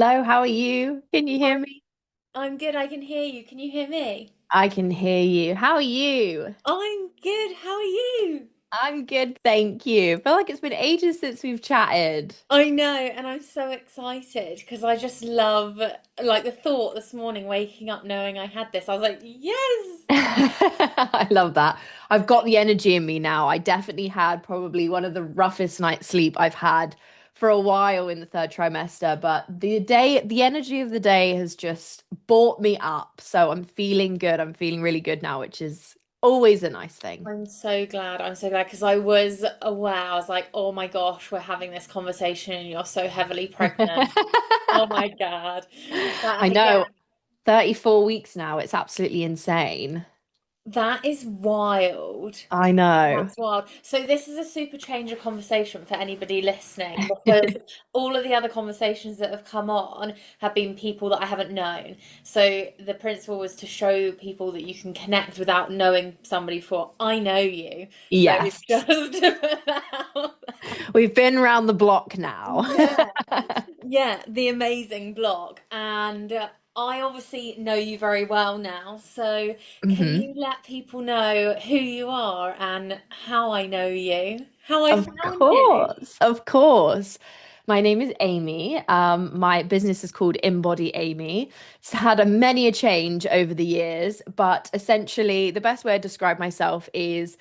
Hello, how are you? Can you hear I'm me? I'm good. I can hear you. Can you hear me? I can hear you. How are you? I'm good. How are you? I'm good, thank you. Feel like it's been ages since we've chatted. I know, and I'm so excited because I just love like the thought this morning waking up knowing I had this. I was like, yes. I love that. I've got the energy in me now. I definitely had probably one of the roughest night's sleep I've had for a while in the third trimester, but the energy of the day has just brought me up. So I'm feeling good. I'm feeling really good now, which is always a nice thing. I'm so glad. I'm so glad because I was aware. I was like, oh my gosh, we're having this conversation and you're so heavily pregnant. Oh my God. I But yeah, know, 34 weeks now. It's absolutely insane. that is wild. I know. That's wild. So this is a super changer conversation for anybody listening because all of the other conversations that have come on have been people that I haven't known. So the principle was to show people that you can connect without knowing somebody for I know you. So Yes. just to put that out We've been around the block now. there. Yeah, the amazing blog. And I obviously know you very well now. So can hmm you let people know who you are and how I know you? How I Of found you? course. Of course. My name is Amy. My business is called Amy. It's had many a change over the years, but essentially, the best way to describe myself is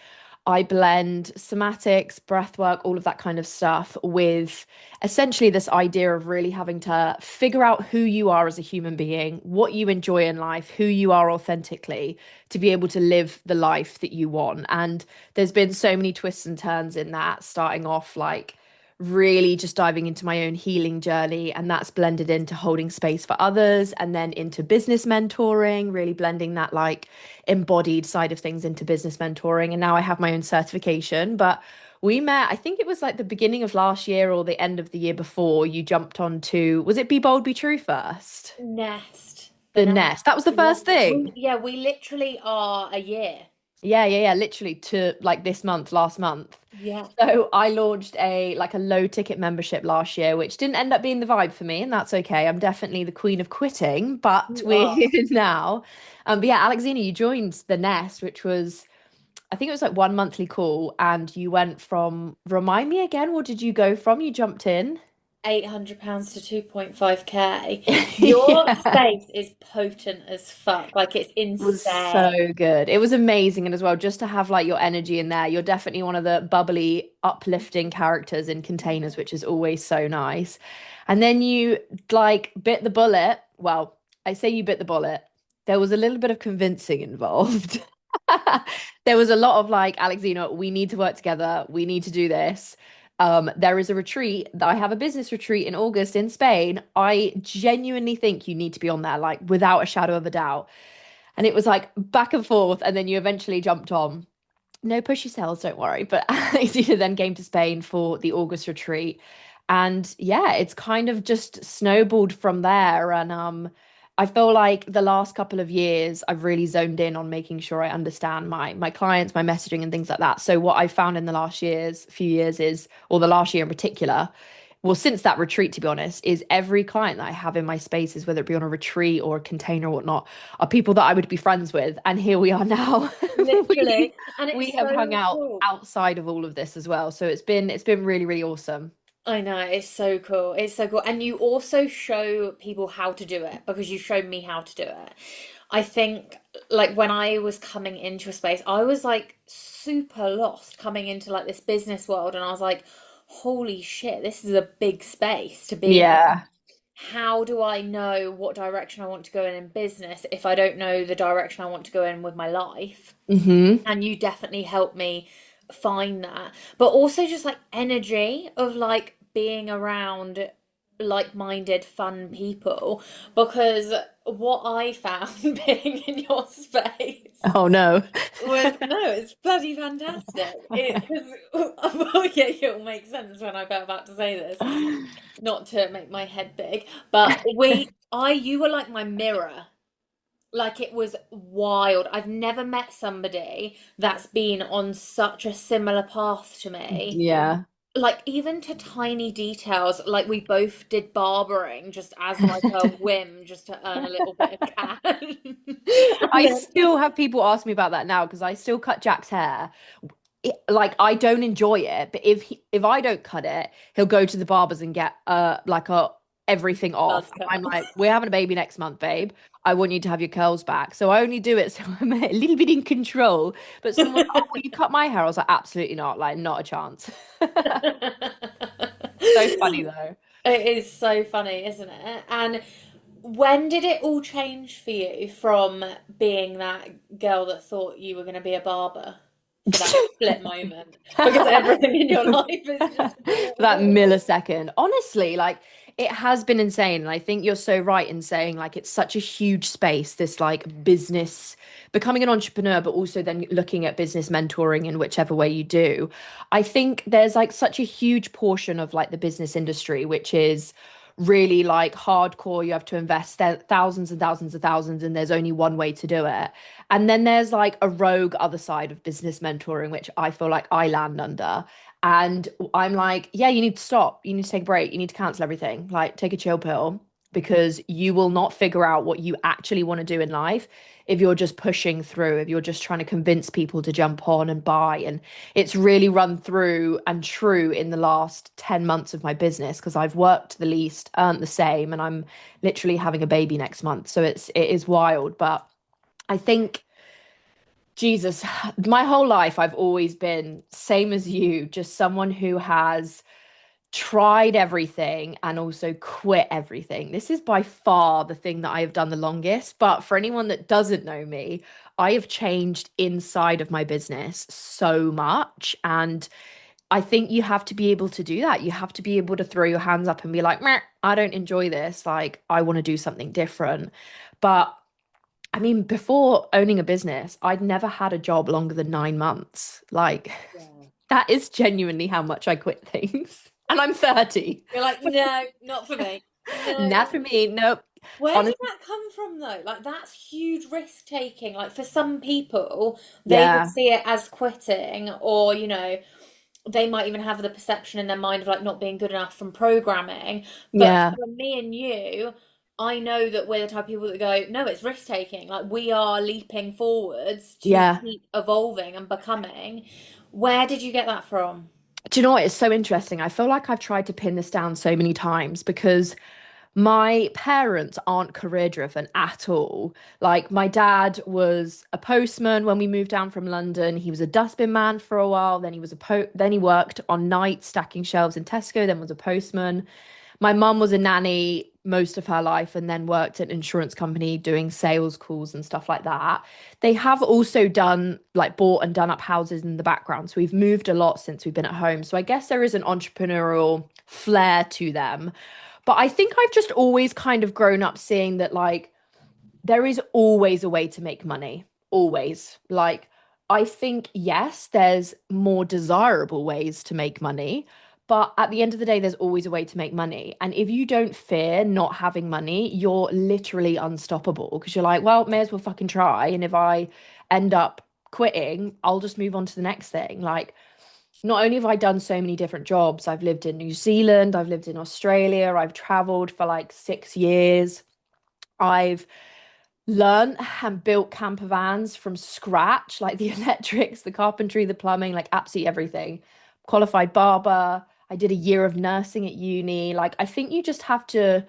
I blend somatics, breath work, all of that kind of stuff with essentially this idea of really having to figure out who you are as a human being, what you enjoy in life, who you are authentically, to be able to live the life that you want. And there's been so many twists and turns in that, starting off like really just diving into my own healing journey, and that's blended into holding space for others, and then into business mentoring, really blending that like embodied side of things into business mentoring. And now I have my own certification. But we met, I think it was like the beginning of last year or the end of the year before. You jumped on to, was it Be Bold, Be True first? Nest. The The nest. Nest. That was the Yeah. first thing. We literally are a year. Yeah. Literally to like this month, last month. Yeah. So I launched a like a low ticket membership last year, which didn't end up being the vibe for me, and that's okay. I'm definitely the queen of quitting, but You we're are. here now. But yeah, Alexina, you joined the Nest, which was I think it was like one monthly call, and you went from remind me again, what did you go from? You jumped in. £800 to 2.5k. Your Yeah. space is potent as fuck. Like it's Was so insane. good. It was amazing. And as well, just to have like your energy in there, you're definitely one of the bubbly, uplifting characters in containers, which is always so nice. And then you like bit the bullet. Well, I say you bit the bullet. There was a little bit of convincing involved. There was a lot of like, Alexina, we need to work together. We need to do this. There is a retreat that I have a business retreat in August in Spain. I genuinely think you need to be on there, like without a shadow of a doubt. And it was like back and forth, and then you eventually jumped on. No pushy sales, don't worry. But you then came to Spain for the August retreat. And yeah, it's kind of just snowballed from there. And I feel like the last couple of years I've really zoned in on making sure I understand my clients, my messaging and things like that. So what I found in the few years is, or the last year in particular, well, since that retreat, to be honest, is every client that I have in my spaces, whether it be on a retreat or a container or whatnot, are people that I would be friends with. And here we are now. we Literally. And we it's have hung so out cool. outside of all of this as well. So it's been really, really awesome. I know, it's so cool. It's so cool. And you also show people how to do it because you showed me how to do it. I think, like, when I was coming into a space, I was like super lost coming into like this business world. And I was like, holy shit, this is a big space to be in. Yeah. How do I know what direction I want to go in business if I don't know the direction I want to go in with my life? hmm And you definitely helped me find that. But also just like energy of like being around like-minded, fun people. Because what I found being in your space Oh no. was no, it's bloody fantastic. It because well, yeah, it'll make sense when I'm about to say this. Not to make my head big, but you were like my mirror. Like it was wild. I've never met somebody that's been on such a similar path to me. Yeah. like even to tiny details, like we both did barbering just as like a whim, just to earn a little bit of cash. And I then, still have people ask me about that now because I still cut Jack's hair. Like I don't enjoy it, but if I don't cut it, he'll go to the barbers and get like a everything off. buzz And I'm cut. like, we're having a baby next month, babe. I want you to have your curls back. So I only do it so I'm a little bit in control. But someone, oh, will you cut my hair? I was like, absolutely not. Like, not a chance. So funny though. It is so funny, isn't it? And when did it all change for you from being that girl that thought you were going to be a barber for that split moment? Because everything in your life is just That more. millisecond. Honestly, like it has been insane. And I think you're so right in saying like it's such a huge space, this like business, becoming an entrepreneur, but also then looking at business mentoring in whichever way you do. I think there's like such a huge portion of like the business industry, which is really like hardcore. You have to invest thousands and thousands and thousands, and there's only one way to do it. And then there's like a rogue other side of business mentoring, which I feel like I land under. And I'm like, yeah, you need to stop. You need to take a break. You need to cancel everything. Like, take a chill pill because you will not figure out what you actually want to do in life if you're just pushing through, if you're just trying to convince people to jump on and buy. And it's really run through and true in the last 10 months of my business because I've worked the least, earned the same, and I'm literally having a baby next month. So it is wild. But I think Jesus, my whole life I've always been same as you, just someone who has tried everything and also quit everything. This is by far the thing that I have done the longest. But for anyone that doesn't know me, I have changed inside of my business so much. And I think you have to be able to do that. You have to be able to throw your hands up and be like, meh, I don't enjoy this. Like, I want to do something different. But I mean, before owning a business, I'd never had a job longer than 9 months. Like, Yeah. that is genuinely how much I quit things. And I'm 30. You're like, no, not for me. No, Not not for for me. me. Nope. Where did Honestly, that come from though? Like that's huge risk taking. Like for some people, they would yeah. see it as quitting, or they might even have the perception in their mind of like not being good enough from programming. But Yeah. for me and you, I know that we're the type of people that go, no, it's risk taking. Like we are leaping forwards to Yeah. keep evolving and becoming. Where did you get that from? Do you know what? It's so interesting. I feel like I've tried to pin this down so many times because my parents aren't career driven at all. Like my dad was a postman when we moved down from London. He was a dustbin man for a while. Then he was then he worked on nights stacking shelves in Tesco. Then was a postman. My mum was a nanny most of her life and then worked at an insurance company doing sales calls and stuff like that. They have also done like bought and done up houses in the background. So we've moved a lot since we've been at home. So I guess there is an entrepreneurial flair to them. But I think I've just always kind of grown up seeing that like there is always a way to make money. Always. Like, I think, yes, there's more desirable ways to make money. But at the end of the day, there's always a way to make money. And if you don't fear not having money, you're literally unstoppable because you're like, well, may as well fucking try. And if I end up quitting, I'll just move on to the next thing. Like, not only have I done so many different jobs, I've lived in New Zealand, I've lived in Australia, I've traveled for like 6 years. I've learned and built camper vans from scratch, like the electrics, the carpentry, the plumbing, like absolutely everything. Qualified barber. I did a year of nursing at uni. Like, I think you just have to.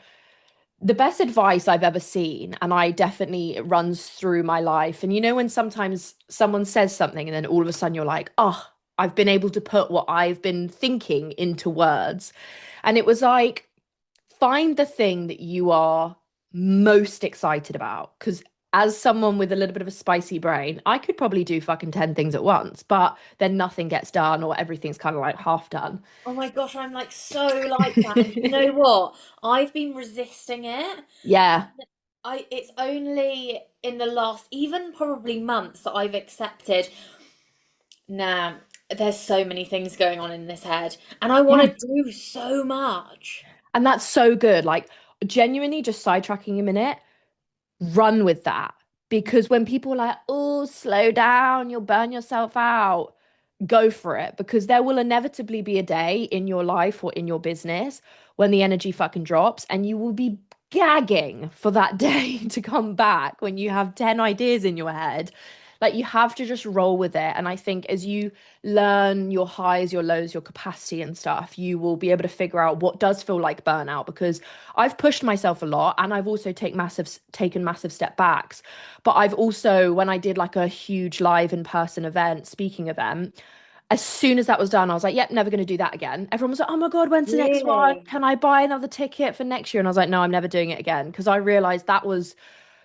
The best advice I've ever seen, and I definitely it runs through my life. And you know, when sometimes someone says something, and then all of a sudden you're like, oh, I've been able to put what I've been thinking into words. And it was like, find the thing that you are most excited about. Because as someone with a little bit of a spicy brain, I could probably do fucking 10 things at once, but then nothing gets done or everything's kind of like half done. Oh my gosh, I'm like so like that. And you know what? I've been resisting it. Yeah, It's only in the last even probably months that I've accepted, nah, there's so many things going on in this head and I want yeah. to do so much. And that's so good. Like, genuinely, just sidetracking a minute, run with that. Because when people are like, oh, slow down, you'll burn yourself out. go for it, because there will inevitably be a day in your life or in your business when the energy fucking drops, and you will be gagging for that day to come back when you have 10 ideas in your head. Like, you have to just roll with it. And I think as you learn your highs, your lows, your capacity and stuff, you will be able to figure out what does feel like burnout, because I've pushed myself a lot and I've also taken massive step backs. But I've also, when I did like a huge live in-person event, speaking event, as soon as that was done, I was like, yep, never going to do that again. Everyone was like, oh my God, when's the next one? Really? Can I buy another ticket for next year? And I was like, no, I'm never doing it again. Because I realized that was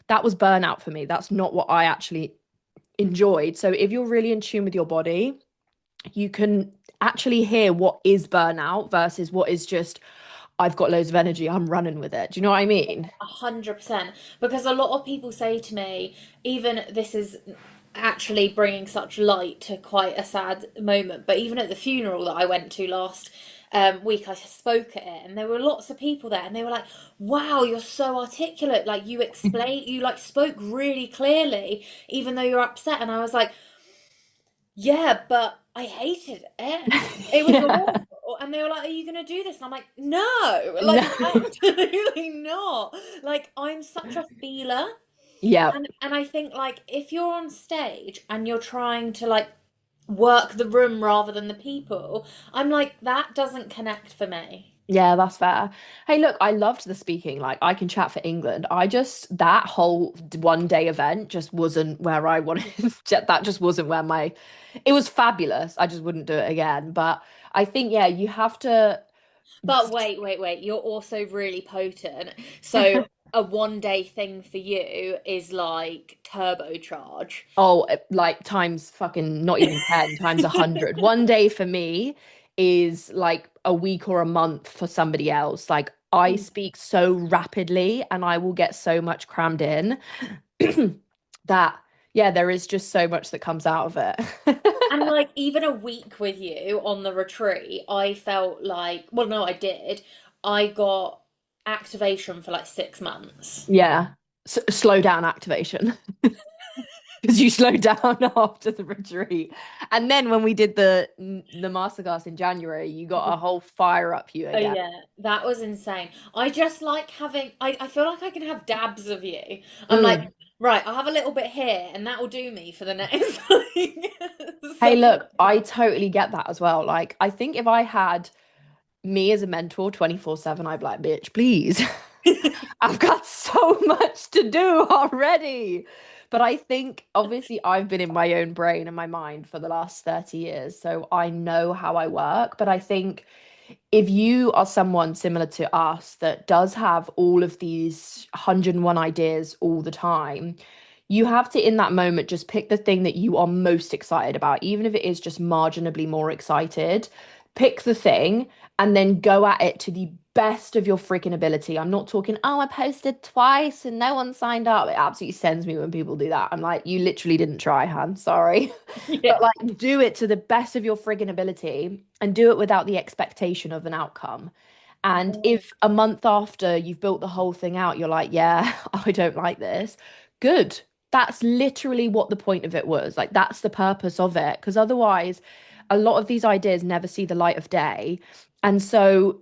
burnout for me. That's not what I actually enjoyed. So if you're really in tune with your body, you can actually hear what is burnout versus what is just, I've got loads of energy, I'm running with it. Do you know what I mean? 100%. Because a lot of people say to me, even this is actually bringing such light to quite a sad moment, but even at the funeral that I went to last week, I spoke at it, and there were lots of people there, and they were like, "Wow, you're so articulate! Like you like spoke really clearly, even though you're upset." And I was like, "Yeah, but I hated it. It was Yeah. awful." And they were like, "Are you going to do this?" And I'm like, "No, No. like absolutely not. Like I'm such a feeler." Yeah. And I think like if you're on stage and you're trying to like work the room rather than the people, I'm like that doesn't connect for me. Yeah, that's fair. Hey, look, I loved the speaking. Like, I can chat for England. That whole 1 day event just wasn't where I wanted. That just wasn't where it was fabulous. I just wouldn't do it again. But I think, yeah, you have to. But wait. You're also really potent. So a 1 day thing for you is like turbocharge. Oh, like times fucking not even 10, times 100. 1 day for me is like a week or a month for somebody else. Like, I speak so rapidly and I will get so much crammed in that, yeah, there is just so much that comes out of it. And like even a week with you on the retreat, I felt like, well, no, I did. I got activation for like 6 months. Yeah. Slow down activation, because you slowed down after the retreat. And then when we did the masterclass in January, you got a whole fire up you Oh again. yeah, that was insane. I just like having, I feel like I can have dabs of you. I'm like, Mm. right, I'll have a little bit here and that will do me for the next like Hey, 7 look, I totally get that as well. Like, I think if I had me as a mentor 24/7, I'd be like, bitch, please. I've got so much to do already. But I think obviously I've been in my own brain and my mind for the last 30 years. So I know how I work. But I think if you are someone similar to us that does have all of these 101 ideas all the time, you have to, in that moment, just pick the thing that you are most excited about, even if it is just marginally more excited. Pick the thing and then go at it to the best of your freaking ability. I'm not talking, oh, I posted twice and no one signed up. It absolutely sends me when people do that. I'm like, you literally didn't try, Han. Sorry. Yeah. But like, do it to the best of your friggin' ability and do it without the expectation of an outcome. And Yeah. if a month after you've built the whole thing out, you're like, yeah, I don't like this, good. That's literally what the point of it was. Like, that's the purpose of it. Because otherwise, a lot of these ideas never see the light of day. And so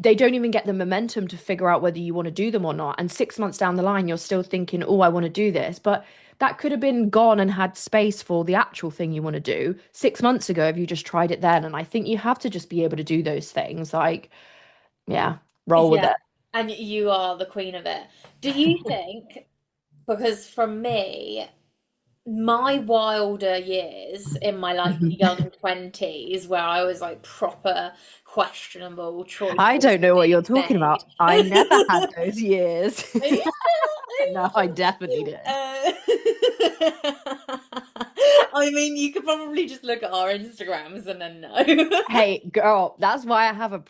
they don't even get the momentum to figure out whether you want to do them or not. And 6 months down the line, you're still thinking, oh, I want to do this. But that could have been gone and had space for the actual thing you want to do 6 months ago if you just tried it then. And I think you have to just be able to do those things. Like, yeah, roll with Yeah. it. And you are the queen of it. Do you think, because from me, my wilder years in my like Mhm. young 20s where I was like proper questionable I choices don't know what you're being talking made. about. I never had those years. Are you sure? Are you No, I definitely sure? did. I mean, you could probably just look at our Instagrams and then know. Hey, girl, that's why I have a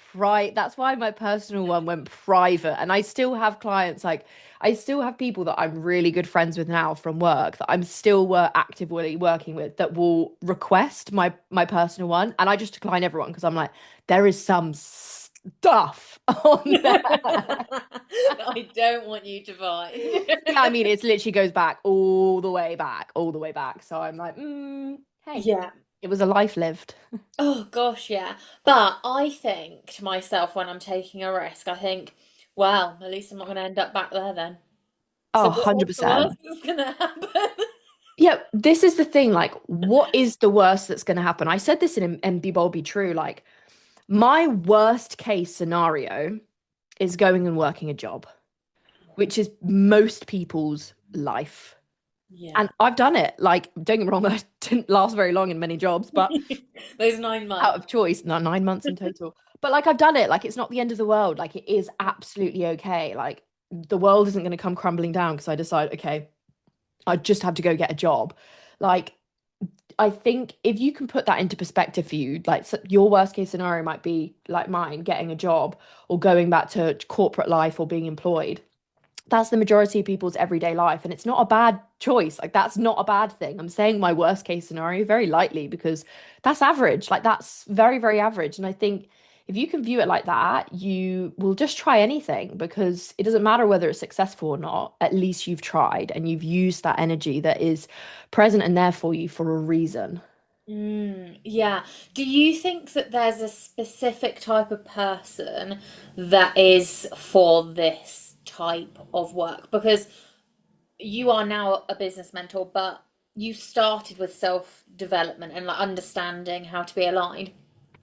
that's why my personal one went private. And I still have clients, like, I still have people that I'm really good friends with now from work that I'm still actively working with that will request my personal one. And I just decline everyone because I'm like, there is some stuff on there. I don't want you to find. Yeah, I mean, it literally goes back all the way back, all the way back. So I'm like, hey. Yeah. It was a life lived. Oh gosh, yeah. But I think to myself when I'm taking a risk, I think, well, at least I'm not going to end up back there then. Oh, So what's the 100%. worst that's going to happen? Yeah, this is the thing. Like, what is the worst that's going to happen? I said this in and Be Bold, Be True. Like, my worst case scenario is going and working a job, which is most people's life. Yeah. And I've done it. Like, don't get me wrong, I didn't last very long in many jobs, but Those 9 months. out of choice, not 9 months in total. But like, I've done it. Like, it's not the end of the world. Like, it is absolutely okay. Like, the world isn't going to come crumbling down because I decide, okay, I just have to go get a job. Like, I think if you can put that into perspective for you, like your worst case scenario might be like mine, getting a job or going back to corporate life or being employed. That's the majority of people's everyday life. And it's not a bad choice. Like, that's not a bad thing. I'm saying my worst case scenario very lightly because that's average. Like, that's very, very average. And I think if you can view it like that, you will just try anything because it doesn't matter whether it's successful or not. At least you've tried and you've used that energy that is present and there for you for a reason. Yeah. Do you think that there's a specific type of person that is for this type of work? Because you are now a business mentor, but you started with self-development and like understanding how to be aligned.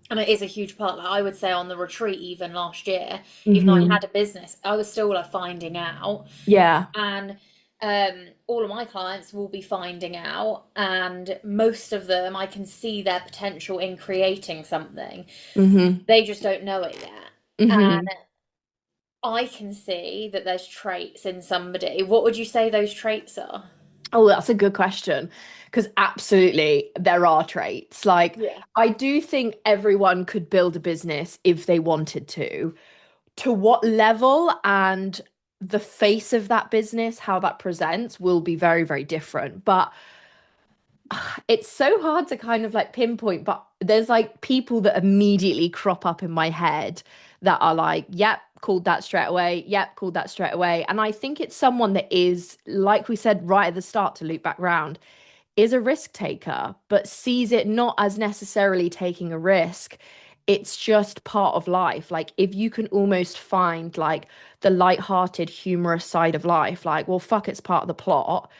And it is a huge part. Like I would say on the retreat, even last year, even though I Hmm. had a business, I was still like finding out. Yeah. And all of my clients will be finding out, and most of them, I can see their potential in creating something. Hmm. They just don't know it yet. Hmm. And I can see that there's traits in somebody. What would you say those traits are? Oh, that's a good question. Because absolutely, there are traits. Like, Yeah. I do think everyone could build a business if they wanted to. To what level and the face of that business, how that presents, will be very, very different. But it's so hard to kind of like pinpoint. But there's like people that immediately crop up in my head that are like, yep, called that straight away. Yep, called that straight away. And I think it's someone that is, like we said right at the start, to loop back round, is a risk taker, but sees it not as necessarily taking a risk. It's just part of life. Like, if you can almost find like the light-hearted, humorous side of life, like, well, fuck, it's part of the plot.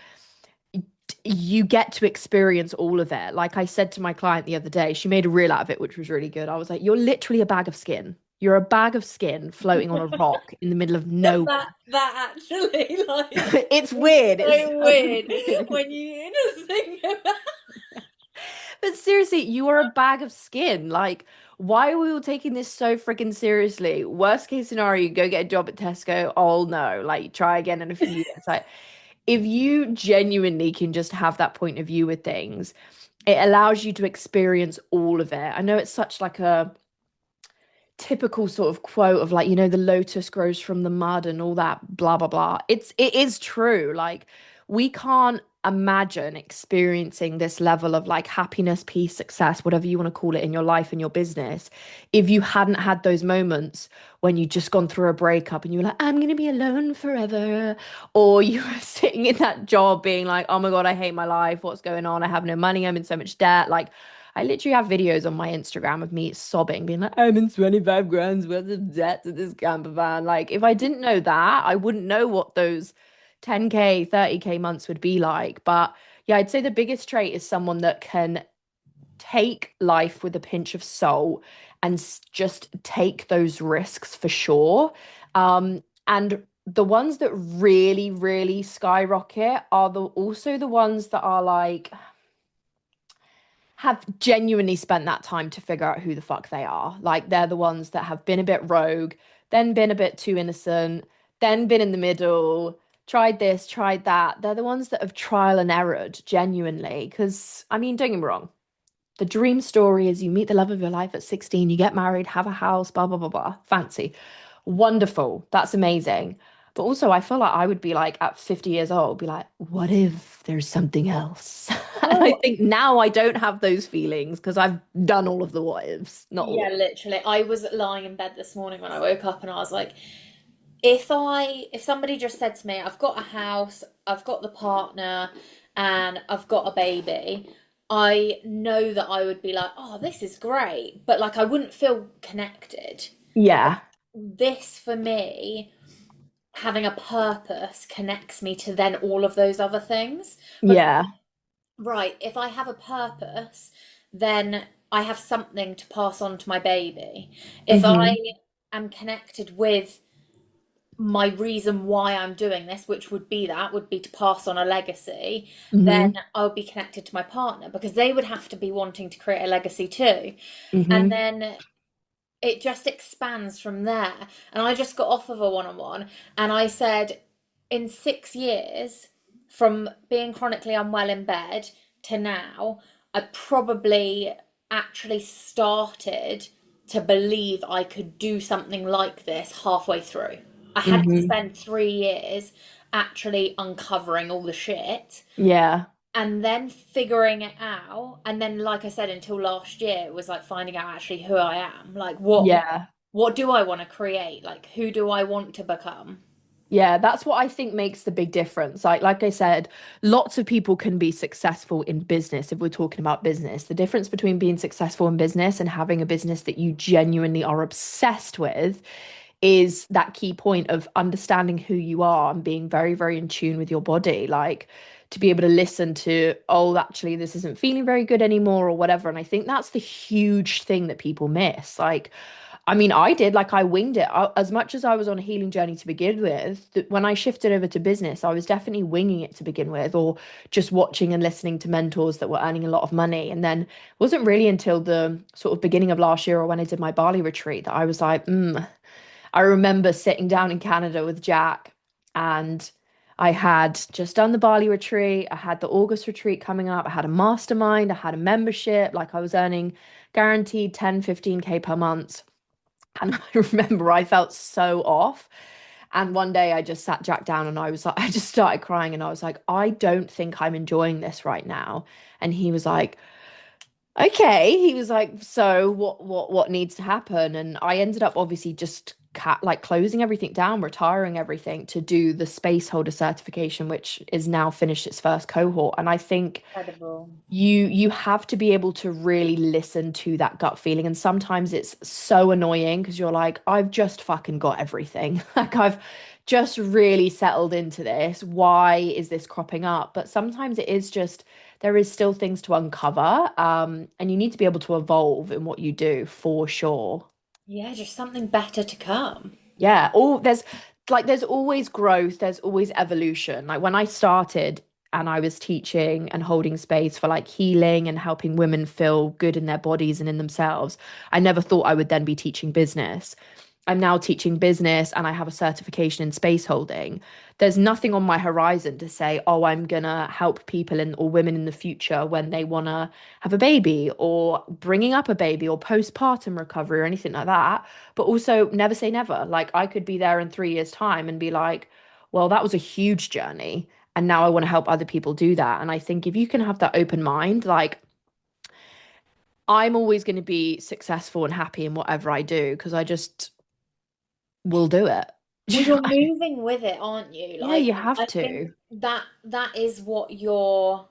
You get to experience all of it. Like I said to my client the other day, she made a reel out of it, which was really good. I was like, you're literally a bag of skin. You're a bag of skin floating on a rock in the middle of nowhere. That actually like It's is weird. It's so so weird weird. when you just think about. But seriously, you are a bag of skin. Like, why are we all taking this so freaking seriously? Worst case scenario, you go get a job at Tesco. Oh no, like try again in a few years. Like, if you genuinely can just have that point of view with things, it allows you to experience all of it. I know it's such like a typical sort of quote of like, the lotus grows from the mud and all that blah blah blah. It is true. Like, we can't imagine experiencing this level of like happiness, peace, success, whatever you want to call it, in your life and your business if you hadn't had those moments when you just gone through a breakup and you were like, I'm gonna be alone forever, or you were sitting in that job being like, oh my God, I hate my life, what's going on, I have no money, I'm in so much debt. Like, I literally have videos on my Instagram of me sobbing, being like, I'm in 25 grand's worth of debt to this camper van. Like, if I didn't know that, I wouldn't know what those 10K, 30K months would be like. But yeah, I'd say the biggest trait is someone that can take life with a pinch of salt and just take those risks for sure. And the ones that really, really skyrocket are also the ones that are like, have genuinely spent that time to figure out who the fuck they are. Like, they're the ones that have been a bit rogue, then been a bit too innocent, then been in the middle, tried this, tried that. They're the ones that have trial and errored genuinely. Because, I mean, don't get me wrong. The dream story is you meet the love of your life at 16, you get married, have a house, blah, blah, blah, blah. Fancy. Wonderful. That's amazing. But also, I feel like I would be like at 50 years old, be like, what if there's something else? And I Oh, think now I don't have those feelings because I've done all of the what ifs, not all yeah, of literally. I was lying in bed this morning when I woke up and I was like, if somebody just said to me, I've got a house, I've got the partner, and I've got a baby, I know that I would be like, oh, this is great, but like I wouldn't feel connected. Yeah. This for me, having a purpose connects me to then all of those other things. Because, Yeah. right, if I have a purpose, then I have something to pass on to my baby. If I Hmm. am connected with my reason why I'm doing this, which would be to pass on a legacy, then Hmm. I'll be connected to my partner because they would have to be wanting to create a legacy too. And Hmm. then it just expands from there. And I just got off of a one-on-one and I said, in 6 years, from being chronically unwell in bed to now, I probably actually started to believe I could do something like this halfway through. I had to Hmm. spend 3 years actually uncovering all the shit Yeah. and then figuring it out. And then, like I said, until last year, it was like finding out actually who I am. Like, Yeah. what do I want to create? Like, who do I want to become? Yeah, that's what I think makes the big difference. Like I said, lots of people can be successful in business if we're talking about business. The difference between being successful in business and having a business that you genuinely are obsessed with is that key point of understanding who you are and being very, very in tune with your body. Like to be able to listen to, oh, actually, this isn't feeling very good anymore or whatever. And I think that's the huge thing that people miss. Like, I mean, I did, like, I winged it. As much as I was on a healing journey to begin with, when I shifted over to business, I was definitely winging it to begin with, or just watching and listening to mentors that were earning a lot of money. And then it wasn't really until the sort of beginning of last year or when I did my Bali retreat that I was like, I remember sitting down in Canada with Jack, and I had just done the Bali retreat. I had the August retreat coming up. I had a mastermind. I had a membership. Like I was earning guaranteed 10, 15K per month. And I remember I felt so off. And one day I just sat Jack down and I was like, I just started crying and I was like, I don't think I'm enjoying this right now. And he was like, okay. He was like, so what needs to happen? And I ended up obviously just like closing everything down, retiring everything to do the space holder certification, which is now finished its first cohort. And I think Incredible. you have to be able to really listen to that gut feeling, and sometimes it's so annoying because you're like, I've just fucking got everything. Like I've just really settled into this, why is this cropping up? But sometimes it is just there is still things to uncover, and you need to be able to evolve in what you do for sure. Yeah, just something better to come. Yeah, all there's always growth, there's always evolution. Like when I started and I was teaching and holding space for like healing and helping women feel good in their bodies and in themselves, I never thought I would then be teaching business. I'm now teaching business and I have a certification in space holding. There's nothing on my horizon to say, oh, I'm gonna help people in or women in the future when they wanna have a baby or bringing up a baby or postpartum recovery or anything like that. But also never say never. Like I could be there in 3 years' time and be like, well, that was a huge journey. And now I want to help other people do that. And I think if you can have that open mind, like I'm always going to be successful and happy in whatever I do because I just will do it. Well, you're moving with it, aren't you? Yeah, Like, you have I think to. that is what you're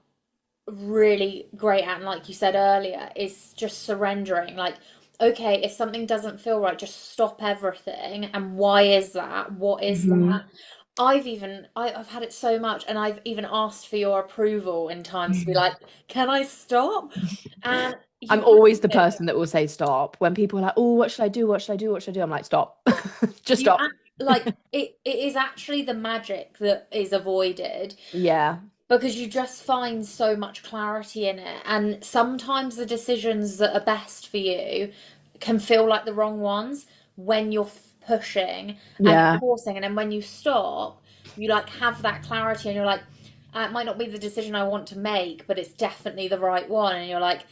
really great at. And like you said earlier, is just surrendering. Like, okay, if something doesn't feel right, just stop everything. And why is that? What is that? Hmm. I've had it so much, and I've even asked for your approval in times to be like, can I stop? And you I'm have always the to. person that will say stop when people are like, oh, what should I do? What should I do? What should I do? I'm like, stop. Just You stop. act like it is actually the magic that is avoided Yeah. because you just find so much clarity in it. And sometimes the decisions that are best for you can feel like the wrong ones when you're pushing and Yeah. forcing. And then when you stop, you like have that clarity and you're like, it might not be the decision I want to make, but it's definitely the right one. And you're like,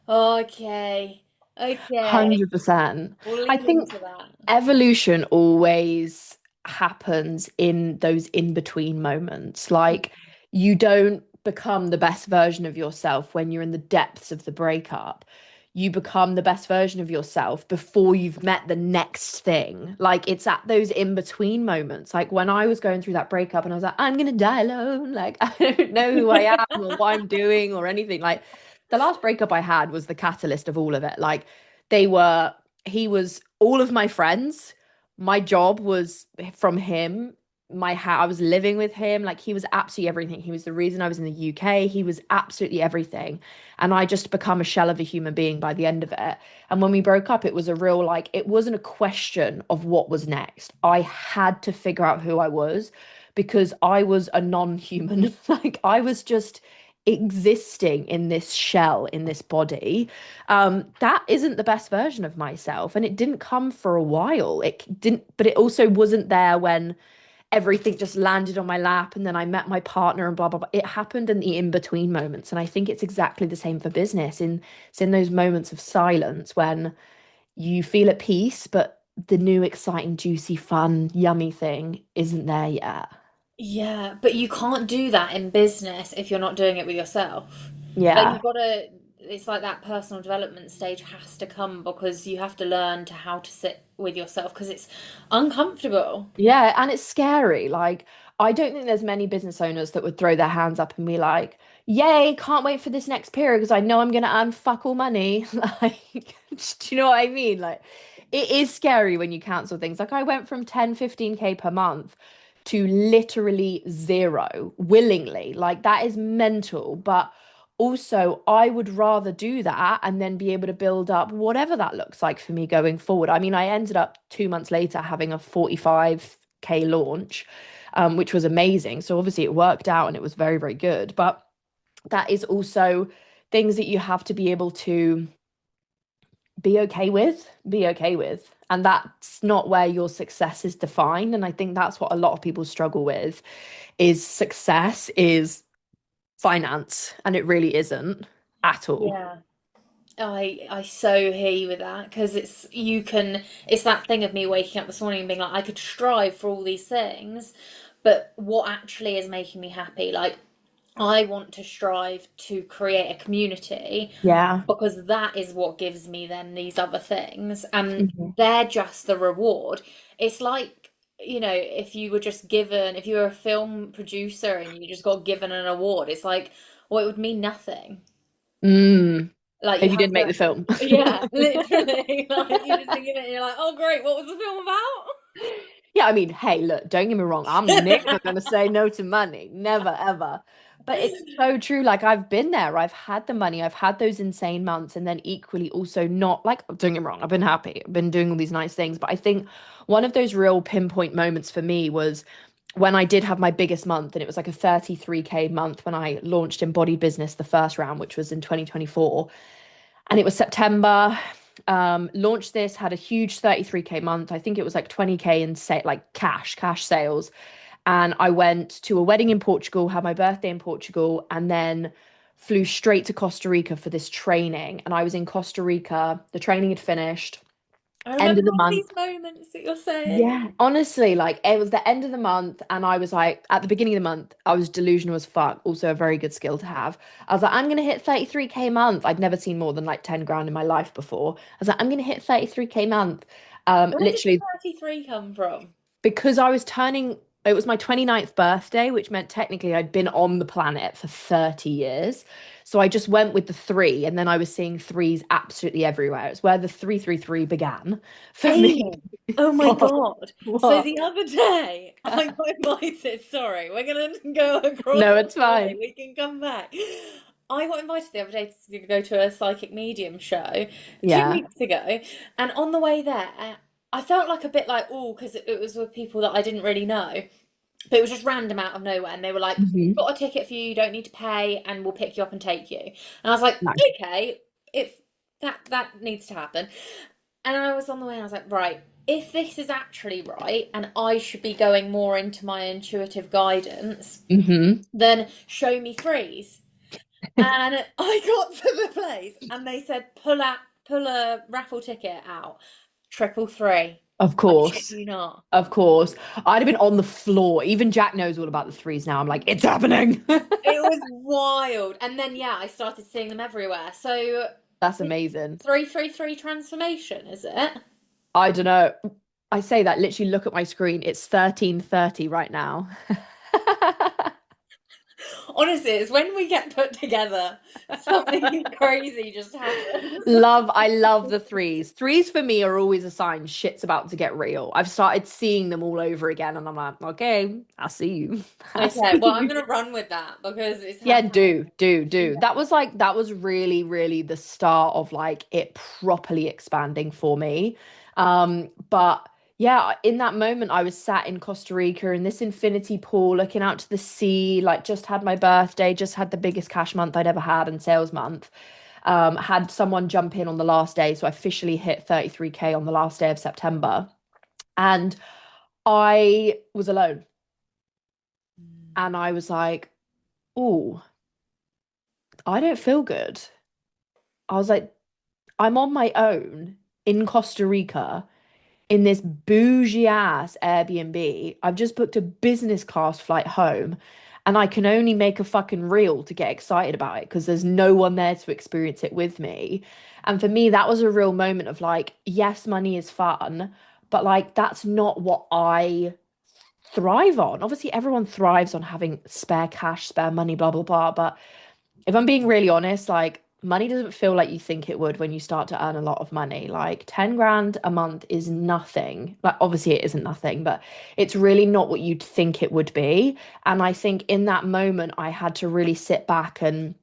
okay, okay, 100%. we'll I lean think into that. evolution always happens in those in between moments. Like you don't become the best version of yourself when you're in the depths of the breakup. You become the best version of yourself before you've met the next thing. Like it's at those in between moments. Like when I was going through that breakup and I was like, I'm gonna die alone. Like I don't know who I am or what I'm doing or anything. Like the last breakup I had was the catalyst of all of it. Like they were, he was all of my friends. My job was from him. I was living with him. Like he was absolutely everything. He was the reason I was in the UK. He was absolutely everything. And I just become a shell of a human being by the end of it. And when we broke up, it was a real, like, it wasn't a question of what was next. I had to figure out who I was because I was a non-human. Like I was just existing in this shell, in this body. That isn't the best version of myself. And it didn't come for a while. It didn't, but it also wasn't there when everything just landed on my lap and then I met my partner and blah blah blah. It happened in the in-between moments. And I think it's exactly the same for business. It's in those moments of silence when you feel at peace, but the new exciting, juicy, fun, yummy thing isn't there yet. Yeah, but you can't do that in business if you're not doing it with yourself. Like Yeah. you've got to, it's like that personal development stage has to come because you have to learn to how to sit with yourself because it's uncomfortable. Yeah, and it's scary. Like, I don't think there's many business owners that would throw their hands up and be like, "Yay, can't wait for this next period because I know I'm gonna earn fuck all money." Like, do you know what I mean? Like, it is scary when you cancel things. Like, I went from 10, 15K per month to literally zero willingly. Like, that is mental. But also, I would rather do that and then be able to build up whatever that looks like for me going forward. I mean, I ended up 2 months later having a 45K launch, which was amazing. So obviously it worked out and it was very, very good. But that is also things that you have to be able to be okay with. And that's not where your success is defined. And I think that's what a lot of people struggle with is success is finance, and it really isn't at all. Yeah. I so hear you with that because it's that thing of me waking up this morning and being like I could strive for all these things, but what actually is making me happy? Like I want to strive to create a community Yeah. because that is what gives me then these other things, and Mhm. they're just the reward. It's like, if you were a film producer and you just got given an award, it's like, well, it would mean nothing. Mm. Like you If you have didn't make to, the film. yeah, literally. Like you just think of it and you're like, oh great, what was the film Yeah, I mean, hey, look, don't get me wrong. I'm never about? going to say no to money. Never, ever. But it's so true. Like, I've been there. I've had the money. I've had those insane months. And then equally also not, like, don't get me wrong. I've been happy. I've been doing all these nice things. But I think one of those real pinpoint moments for me was when I did have my biggest month. And it was like a 33K month when I launched Embodied Business, the first round, which was in 2024. And it was September. Launched this, had a huge 33K month. I think it was like 20K in say like cash sales. And I went to a wedding in Portugal, had my birthday in Portugal, and then flew straight to Costa Rica for this training. And I was in Costa Rica. The training had finished. I End of remember the all these month. moments that you're saying. Yeah, honestly, like it was the end of the month, and I was like, at the beginning of the month, I was delusional as fuck. Also, a very good skill to have. I was like, I'm gonna hit 33K month. I'd never seen more than like 10 grand in my life before. I was like, I'm gonna hit 33K month. Where did Literally 33 come from? because I was turning, it was my 29th birthday, which meant technically I'd been on the planet for 30 years. So I just went with the three, and then I was seeing threes absolutely everywhere. It's where the 333 began for me. Amy, oh my What? God. So What? the other day, I got invited. Sorry, we're gonna go across No, the it's way. fine. We can come back. I got invited the other day to go to a psychic medium show two Yeah. weeks ago, and on the way there, I felt like a bit like, oh, because it was with people that I didn't really know. But it was just random out of nowhere, and they were like, "We've Hmm. got a ticket for you. You don't need to pay, and we'll pick you up and take you." And I was like, Nice. "Okay, if that needs to happen." And I was on the way, and I was like, "Right, if this is actually right, and I should be going more into my intuitive guidance, Hmm. then show me threes." And I got to the place, and they said, pull a raffle ticket out, triple three. Of I shit course. you not. Of course. I'd have been on the floor. Even Jack knows all about the threes now. I'm like, it's happening. It was wild. And then yeah, I started seeing them everywhere. So That's amazing. 333 transformation, is it? I don't know. I say that literally look at my screen. It's 13:30 right now. Honestly, it's when we get put together, something crazy just happens. I love the threes. Threes for me are always a sign shit's about to get real. I've started seeing them all over again, and I'm like, okay, I see you. I Okay, see well, I'm you. gonna run with that because it's Yeah, happening. do. Yeah. That was really, really the start of like it properly expanding for me. But yeah, in that moment I was sat in Costa Rica in this infinity pool looking out to the sea, like just had my birthday, just had the biggest cash month I'd ever had in sales month. Had someone jump in on the last day, so I officially hit 33K on the last day of September. And I was alone and I was like, oh, I don't feel good. I was like, I'm on my own in Costa Rica in this bougie ass Airbnb. I've just booked a business class flight home and I can only make a fucking reel to get excited about it because there's no one there to experience it with me. And for me, that was a real moment of like, yes, money is fun, but like, that's not what I thrive on. Obviously, everyone thrives on having spare cash, spare money, blah, blah, blah. But if I'm being really honest, like money doesn't feel like you think it would when you start to earn a lot of money. Like 10 grand a month is nothing. Like obviously it isn't nothing, but it's really not what you'd think it would be. And I think in that moment I had to really sit back and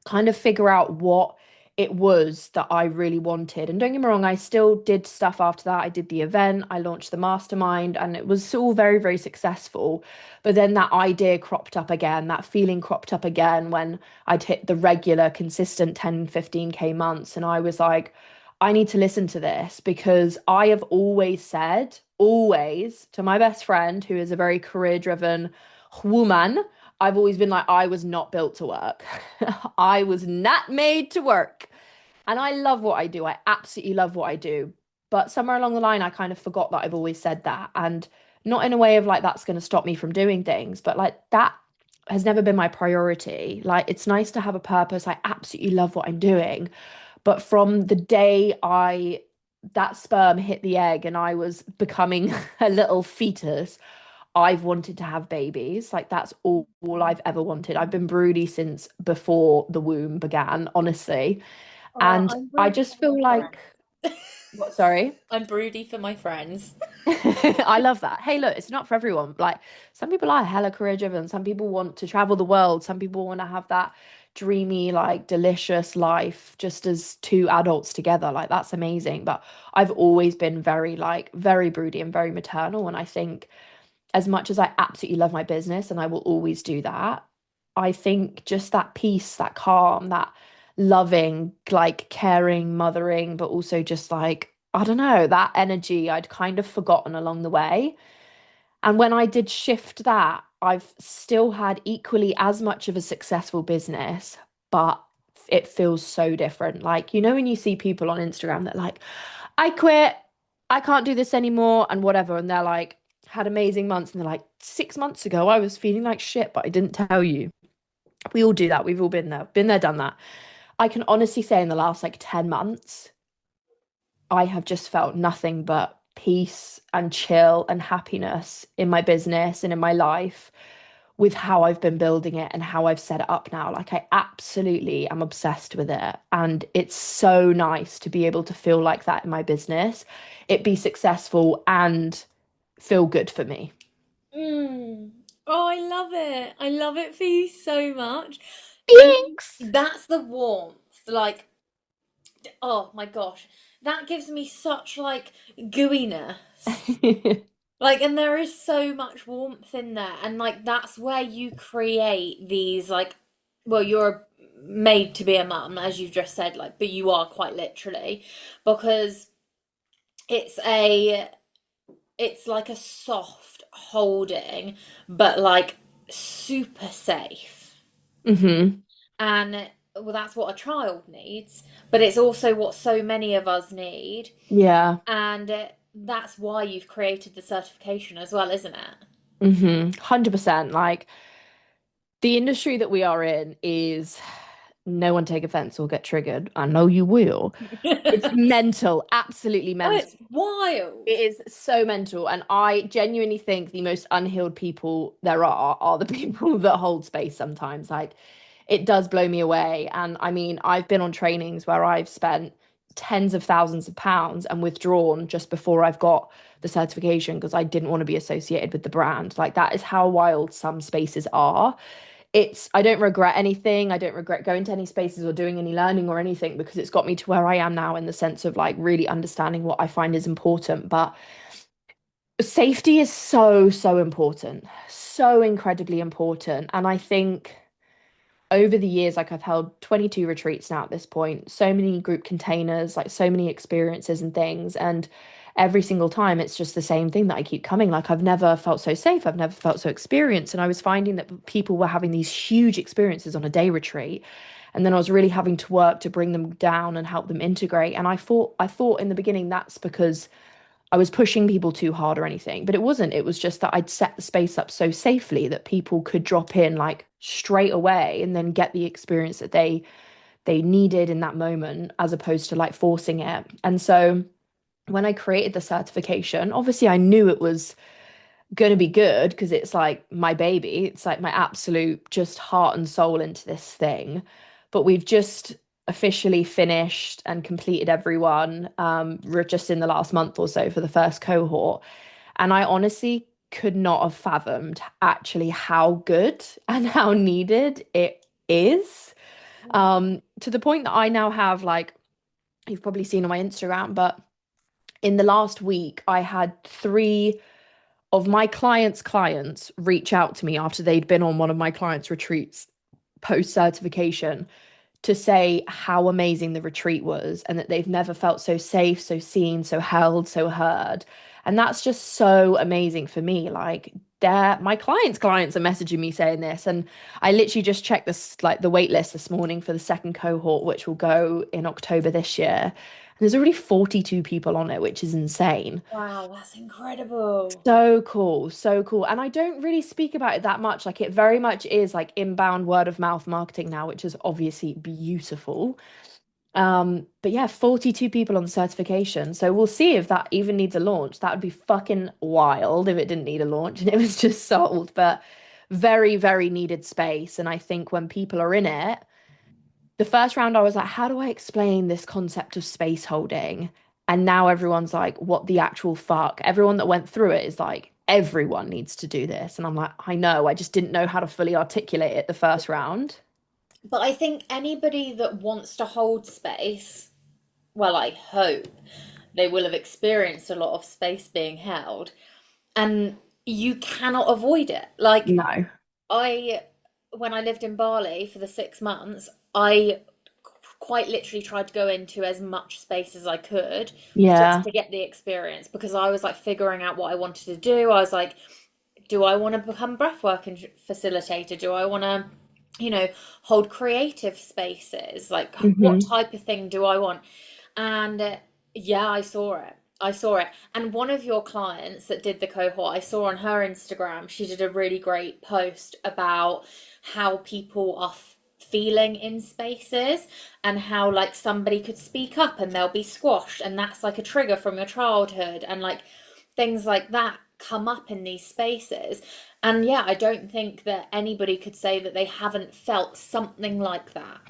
kind of figure out what it was that I really wanted. And don't get me wrong, I still did stuff after that. I did the event, I launched the mastermind, and it was all very, very successful. But then that idea cropped up again, that feeling cropped up again when I'd hit the regular, consistent 10, 15K months. And I was like, I need to listen to this because I have always said, always to my best friend, who is a very career driven woman, I've always been like, I was not built to work. I was not made to work. And I love what I do. I absolutely love what I do. But somewhere along the line, I kind of forgot that I've always said that. And not in a way of like, that's going to stop me from doing things, but like that has never been my priority. Like, it's nice to have a purpose. I absolutely love what I'm doing. But from the day that sperm hit the egg and I was becoming a little fetus, I've wanted to have babies. Like that's all I've ever wanted. I've been broody since before the womb began, honestly. Oh, And I'm I broody just for my feel like, friends. what, sorry? I'm broody for my friends. I love that. Hey, look, it's not for everyone. Like some people are hella career driven. Some people want to travel the world. Some people want to have that dreamy, like delicious life just as two adults together. Like that's amazing. But I've always been very like very broody and very maternal. And I think as much as I absolutely love my business and I will always do that, I think just that peace, that calm, that loving, like caring, mothering, but also just like, I don't know, that energy I'd kind of forgotten along the way. And when I did shift that, I've still had equally as much of a successful business, but it feels so different. Like, you know, when you see people on Instagram that like, I quit, I can't do this anymore, and whatever, and they're like, had amazing months, and they're like, 6 months ago, I was feeling like shit, but I didn't tell you. We all do that. We've all been there, done that. I can honestly say in the last like 10 months, I have just felt nothing but peace and chill and happiness in my business and in my life with how I've been building it and how I've set it up now. Like, I absolutely am obsessed with it. And it's so nice to be able to feel like that in my business, it be successful and feel good for me. Mm. Oh, I love it. I love it for you so much. And Thanks. that's the warmth. Like, oh my gosh. That gives me such like gooiness. Like, and there is so much warmth in there. And like that's where you create these like well, you're made to be a mum, as you've just said, like, but you are quite literally, because it's a it's like a soft holding, but like super safe. Hmm. And well, that's what a child needs, but it's also what so many of us need. Yeah. And that's why you've created the certification as well, isn't it? 100%. Like, the industry that we are in is no one take offense or get triggered. I know you will. It's mental, absolutely Oh, mental. it's wild. It is so mental. And I genuinely think the most unhealed people there are the people that hold space sometimes. Like, it does blow me away. And I mean, I've been on trainings where I've spent tens of thousands of pounds and withdrawn just before I've got the certification because I didn't want to be associated with the brand. Like, that is how wild some spaces are. I don't regret anything. I don't regret going to any spaces or doing any learning or anything because it's got me to where I am now in the sense of like really understanding what I find is important. But safety is so, so important, so incredibly important. And I think over the years, like I've held 22 retreats now at this point, so many group containers, like so many experiences and things. And every single time, it's just the same thing that I keep coming. Like, I've never felt so safe. I've never felt so experienced. And I was finding that people were having these huge experiences on a day retreat. And then I was really having to work to bring them down and help them integrate. And I thought in the beginning that's because I was pushing people too hard or anything, but it wasn't. It was just that I'd set the space up so safely that people could drop in like straight away and then get the experience that they needed in that moment as opposed to like forcing it. And so when I created the certification, obviously I knew it was going to be good because it's like my baby. It's like my absolute just heart and soul into this thing. But we've just officially finished and completed everyone just in the last month or so for the first cohort. And I honestly could not have fathomed actually how good and how needed it is. To the point that I now have, like, you've probably seen on my Instagram, but in the last week, I had three of my clients' reach out to me after they'd been on one of my clients' retreats post certification to say how amazing the retreat was and that they've never felt so safe, so seen, so held, so heard. And that's just so amazing for me. Like, my clients are messaging me saying this. And I literally just checked this, like the wait list this morning for the second cohort, which will go in October this year. And there's already 42 people on it, which is insane. Wow, that's incredible. So cool, so cool. And I don't really speak about it that much. Like, it very much is like inbound word of mouth marketing now, which is obviously beautiful. But yeah, 42 people on the certification. So we'll see if that even needs a launch. That would be fucking wild if it didn't need a launch and it was just sold. But very, very needed space. And I think when people are in it, the first round I was like, how do I explain this concept of space holding? And now everyone's like, what the actual fuck? Everyone that went through it is like, everyone needs to do this. And I'm like, I know, I just didn't know how to fully articulate it the first round. But I think anybody that wants to hold space, well, I hope they will have experienced a lot of space being held, and you cannot avoid it. Like, No. I, when I lived in Bali for the 6 months, I quite literally tried to go into as much space as I could just Yeah. to get the experience because I was like figuring out what I wanted to do. I was like, do I want to become breathwork and facilitator? Do I want to, you know, hold creative spaces? Like, what Hmm. type of thing do I want? And yeah, I saw it. I saw it. And one of your clients that did the cohort, I saw on her Instagram, she did a really great post about how people are feeling in spaces and how like somebody could speak up and they'll be squashed and that's like a trigger from your childhood and like things like that come up in these spaces. And yeah, I don't think that anybody could say that they haven't felt something like that.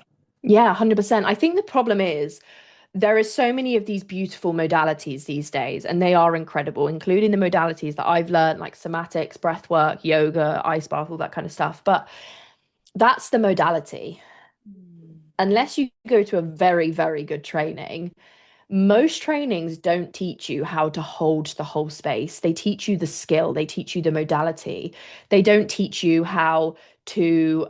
Yeah, 100%. I think the problem is there is so many of these beautiful modalities these days, and they are incredible, including the modalities that I've learned, like somatics, breath work, yoga, ice bath, all that kind of stuff. But that's the modality. Mm. Unless you go to a very, very good training, most trainings don't teach you how to hold the whole space. They teach you the skill, they teach you the modality. They don't teach you how to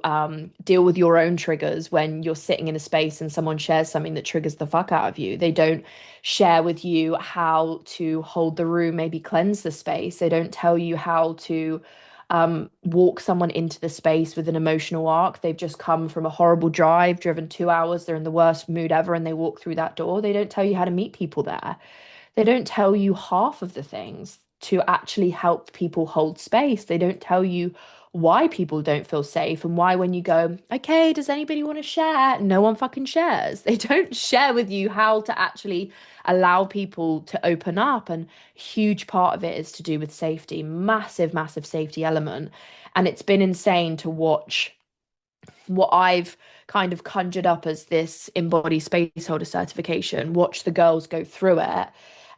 deal with your own triggers when you're sitting in a space and someone shares something that triggers the fuck out of you. They don't share with you how to hold the room, maybe cleanse the space. They don't tell you how to walk someone into the space with an emotional arc. They've just come from a horrible drive, driven 2 hours, they're in the worst mood ever, and they walk through that door. They don't tell you how to meet people there. They don't tell you half of the things to actually help people hold space. They don't tell you why people don't feel safe and why when you go, okay, does anybody want to share? No one fucking shares. They don't share with you how to actually allow people to open up. And huge part of it is to do with safety, massive, massive safety element. And it's been insane to watch what I've kind of conjured up as this embody space holder certification, watch the girls go through it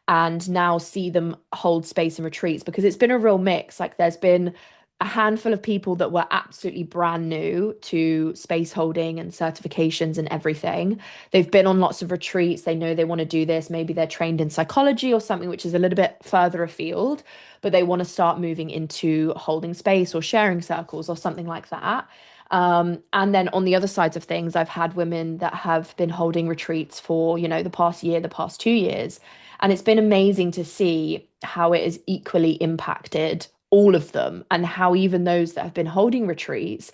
and now see them hold space and retreats because it's been a real mix. Like there's been a handful of people that were absolutely brand new to space holding and certifications and everything. They've been on lots of retreats. They know they want to do this. Maybe they're trained in psychology or something, which is a little bit further afield, but they want to start moving into holding space or sharing circles or something like that. And then on the other sides of things, I've had women that have been holding retreats for, the past year, the past 2 years. And it's been amazing to see how it has equally impacted all of them and how even those that have been holding retreats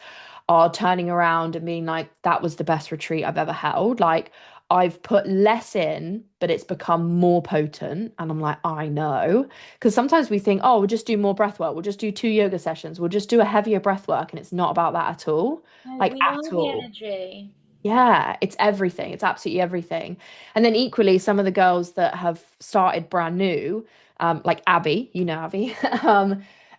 are turning around and being like, that was the best retreat I've ever held. Like, I've put less in, but it's become more potent. And I'm like, I know. Because sometimes we think, oh, we'll just do more breath work. We'll just do 2 yoga sessions. We'll just do a heavier breath work. And it's not about that at all. No, Like, we at know the all. energy. Yeah, it's everything. It's absolutely everything. And then equally, some of the girls that have started brand new, like Abby, Abby,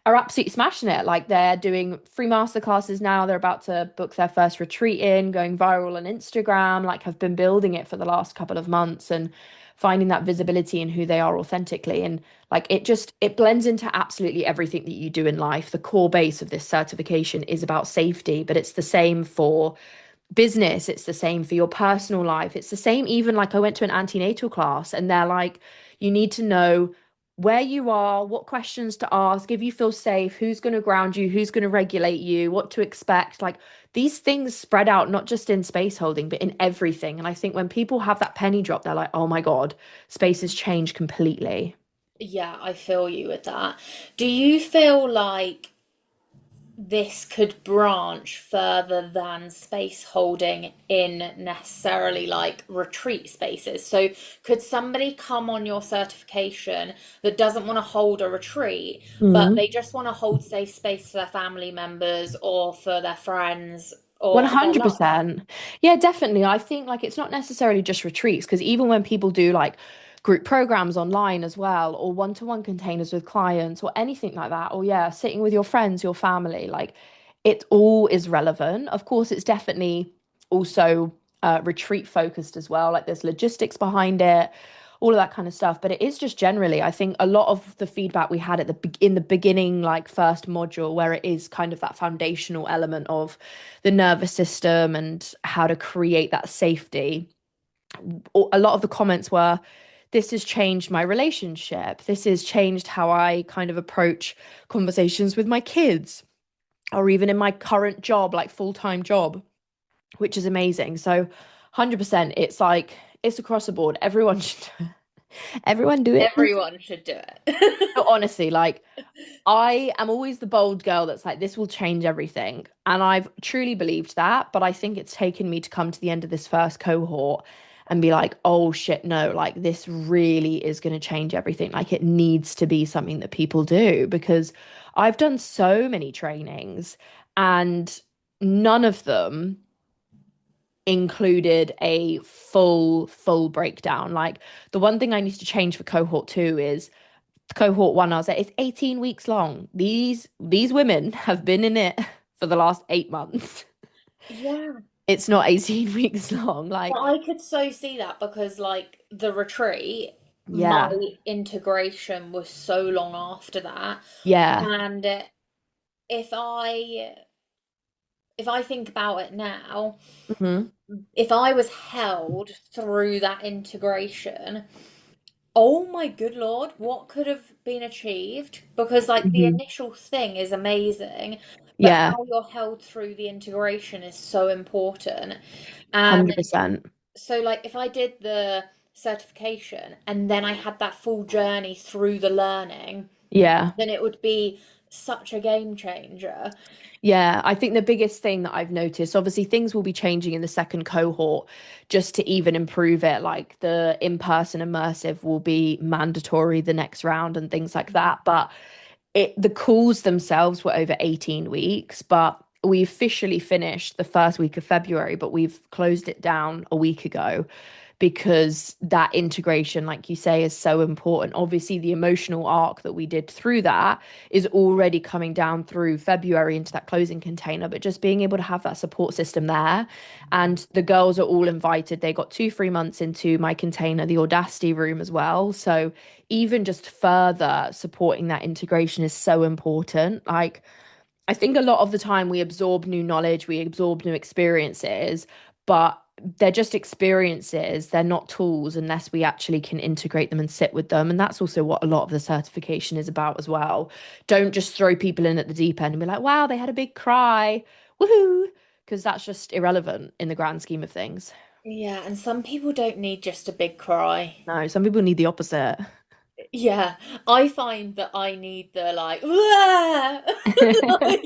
are absolutely smashing it. Like they're doing free masterclasses now. They're about to book their first retreat in, going viral on Instagram, like have been building it for the last couple of months and finding that visibility in who they are authentically. And like it blends into absolutely everything that you do in life. The core base of this certification is about safety, but it's the same for business, it's the same for your personal life, it's the same. Even like I went to an antenatal class and they're like, you need to know where you are, what questions to ask, if you feel safe, who's going to ground you, who's going to regulate you, what to expect. Like these things spread out not just in space holding but in everything. And I think when people have that penny drop, they're like, oh my god, space has changed completely. Yeah, I feel you with that. Do you feel like this could branch further than space holding in necessarily like retreat spaces? So, could somebody come on your certification that doesn't want to hold a retreat, but Mm. they just want to hold safe space for their family members or for their friends or for their love? 100%. Yeah, definitely. I think like it's not necessarily just retreats because even when people do like group programs online as well, or one-to-one containers with clients or anything like that, or yeah, sitting with your friends, your family, like it all is relevant. Of course, it's definitely also retreat focused as well. Like there's logistics behind it, all of that kind of stuff. But it is just generally, I think a lot of the feedback we had at in the beginning, like first module, where it is kind of that foundational element of the nervous system and how to create that safety. A lot of the comments were, this has changed my relationship. This has changed how I kind of approach conversations with my kids or even in my current job, like full-time job, which is amazing. So 100%, it's like, it's across the board. Everyone should, everyone do it, please. Everyone should do it. No, honestly, like I am always the bold girl that's like, this will change everything. And I've truly believed that. But I think it's taken me to come to the end of this first cohort and be like, oh shit, no, like this really is going to change everything. Like it needs to be something that people do because I've done so many trainings and none of them included a full breakdown. Like the one thing I need to change for cohort two is cohort one, I was like, it's 18 weeks long. These women have been in it for the last 8 months. Yeah. It's not 18 weeks long. Like, But I could so see that because, like, the retreat, my yeah, integration was so long after that. yeah. And if I if I think about it now, Hmm. if I was held through that integration, oh my good Lord, what could have been achieved? Because like the Hmm. initial thing is amazing, but Yeah, how you're held through the integration is so important. And 100%. so like if I did the certification and then I had that full journey through the learning, Yeah. then it would be such a game changer. Yeah, I think the biggest thing that I've noticed, obviously, things will be changing in the second cohort just to even improve it. Like the in-person immersive will be mandatory the next round and things like that. But the calls themselves were over 18 weeks, but we officially finished the first week of February, but we've closed it down a week ago because that integration, like you say, is so important. Obviously, the emotional arc that we did through that is already coming down through February into that closing container, but just being able to have that support system there. And the girls are all invited. They got 2 free months into my container, the Audacity room as well. So even just further supporting that integration is so important. Like, I think a lot of the time we absorb new knowledge, we absorb new experiences, but they're just experiences. They're not tools unless we actually can integrate them and sit with them. And that's also what a lot of the certification is about as well. Don't just throw people in at the deep end and be like, wow, they had a big cry. Woohoo. Because that's just irrelevant in the grand scheme of things. Yeah, and some people don't need just a big cry. No, some people need the opposite. Yeah, I find that I need the like, "Wah!" Like,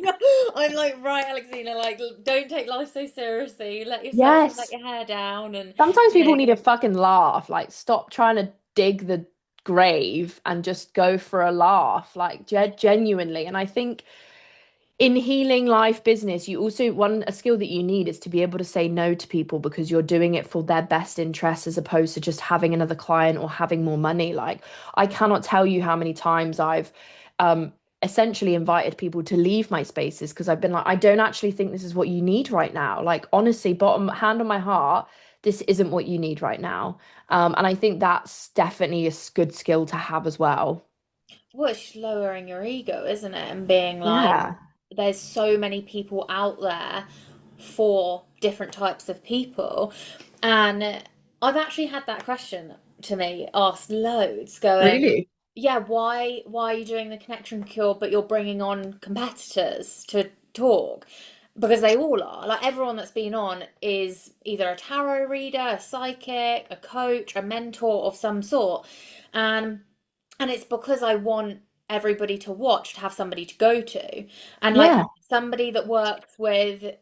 I'm like, right, Alexina, like, don't take life so seriously. Let yourself let Yes. your hair down, and Sometimes you people know, need a fucking laugh. Like, stop trying to dig the grave and just go for a laugh, like genuinely. And I think in healing life business, you also one a skill that you need is to be able to say no to people because you're doing it for their best interest as opposed to just having another client or having more money. Like, I cannot tell you how many times I've um essentially invited people to leave my spaces because I've been like, I don't actually think this is what you need right now. Like, honestly, bottom hand on my heart, this isn't what you need right now. And I think that's definitely a good skill to have as well. well, it's just lowering your ego, isn't it? And being like, Yeah, there's so many people out there for different types of people. And I've actually had that question to me asked loads, going, really. yeah, why are you doing the connection cure, but you're bringing on competitors to talk? Because they all are. Like everyone that's been on is either a tarot reader, a psychic, a coach, a mentor of some sort. And and it's because I want everybody to watch, to have somebody to go to. And like Yeah. somebody that works with,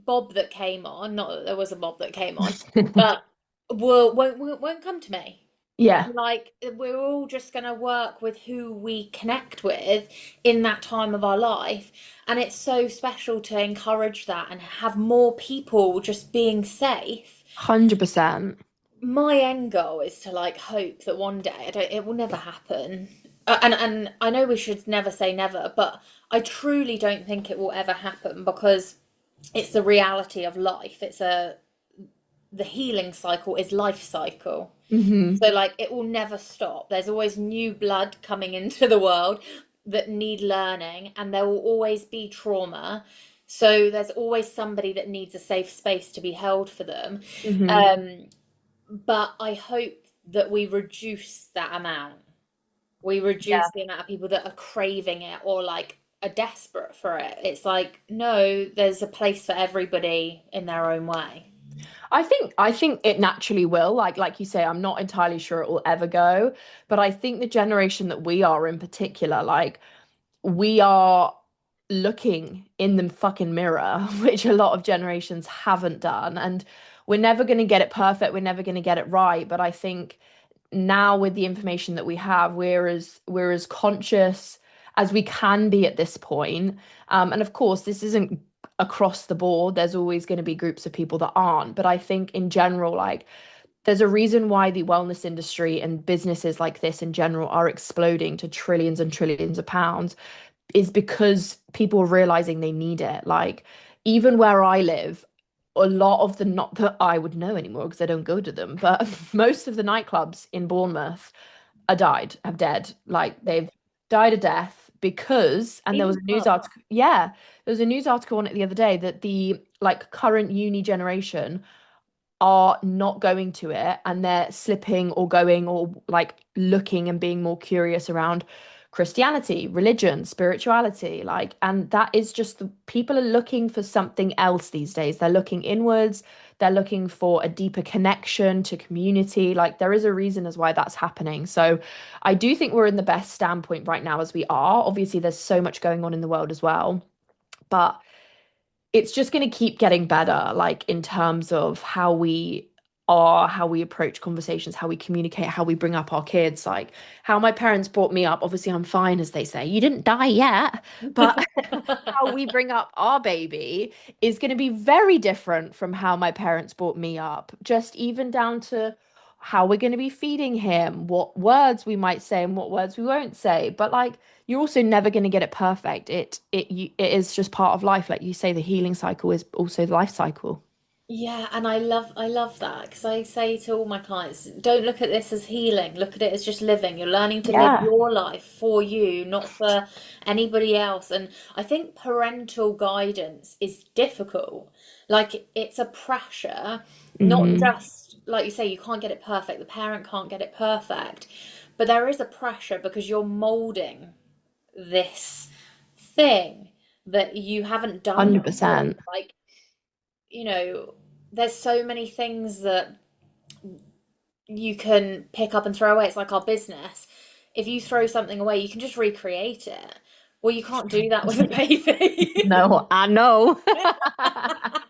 Bob that came on, not that there was a Bob that came on, but won't come to me. Yeah. Like we're all just going to work with who we connect with in that time of our life. And it's so special to encourage that and have more people just being safe. 100%. My end goal is to like hope that one day it will never happen. And I know we should never say never, but I truly don't think it will ever happen because it's the reality of life. The healing cycle is life cycle. Hmm. So like it will never stop. There's always new blood coming into the world that need learning, and there will always be trauma. So there's always somebody that needs a safe space to be held for them. Hmm. Um, but I hope that we reduce that amount. We Yeah. reduce the amount of people that are craving it or like are desperate for it. It's like, no, there's a place for everybody in their own way. I think it naturally will. Like you say, I'm not entirely sure it will ever go, but I think the generation that we are in particular, like we are looking in the fucking mirror, which a lot of generations haven't done. And we're never going to get it perfect. We're never going to get it right. But I think now with the information that we have, we're as conscious as we can be at this point. And of course, this isn't across the board. There's always going to be groups of people that aren't. But I think in general, like there's a reason why the wellness industry and businesses like this in general are exploding to trillions and trillions of pounds is because people are realizing they need it. Like, even where I live, a lot of the, not that I would know anymore because I don't go to them, but most of the nightclubs in Bournemouth have dead. Like, they've died a death because, and there was Even a news pubs. article, yeah, there was a news article on it the other day that the like current uni generation are not going to it and they're slipping or going or like looking and being more curious around Christianity, religion, spirituality, like, and that is just the people are looking for something else these days. They're looking inwards, they're looking for a deeper connection to community. Like, there is a reason as why that's happening. So I do think we're in the best standpoint right now as we are. Obviously, there's so much going on in the world as well, but it's just going to keep getting better, like in terms of how we how we approach conversations, how we communicate, how we bring up our kids, like how my parents brought me up. Obviously, I'm fine, as they say. You didn't die yet, but how we bring up our baby is going to be very different from how my parents brought me up. Just even down to how we're going to be feeding him, what words we might say and what words we won't say. But like, you're also never going to get it perfect. It is just part of life. Like you say, the healing cycle is also the life cycle. Yeah, and I love that because I say to all my clients, don't look at this as healing. Look at it as just living. You're learning to live Yeah. your life for you, not for anybody else. And I think parental guidance is difficult. Like it's a pressure, not Hmm. just like you say, you can't get it perfect. The parent can't get it perfect, but there is a pressure because you're molding this thing that you haven't done before. 100%. Like there's so many things that you can pick up and throw away. It's like our business. If you throw something away, you can just recreate it. Well, you can't do that with a baby. No, I know. I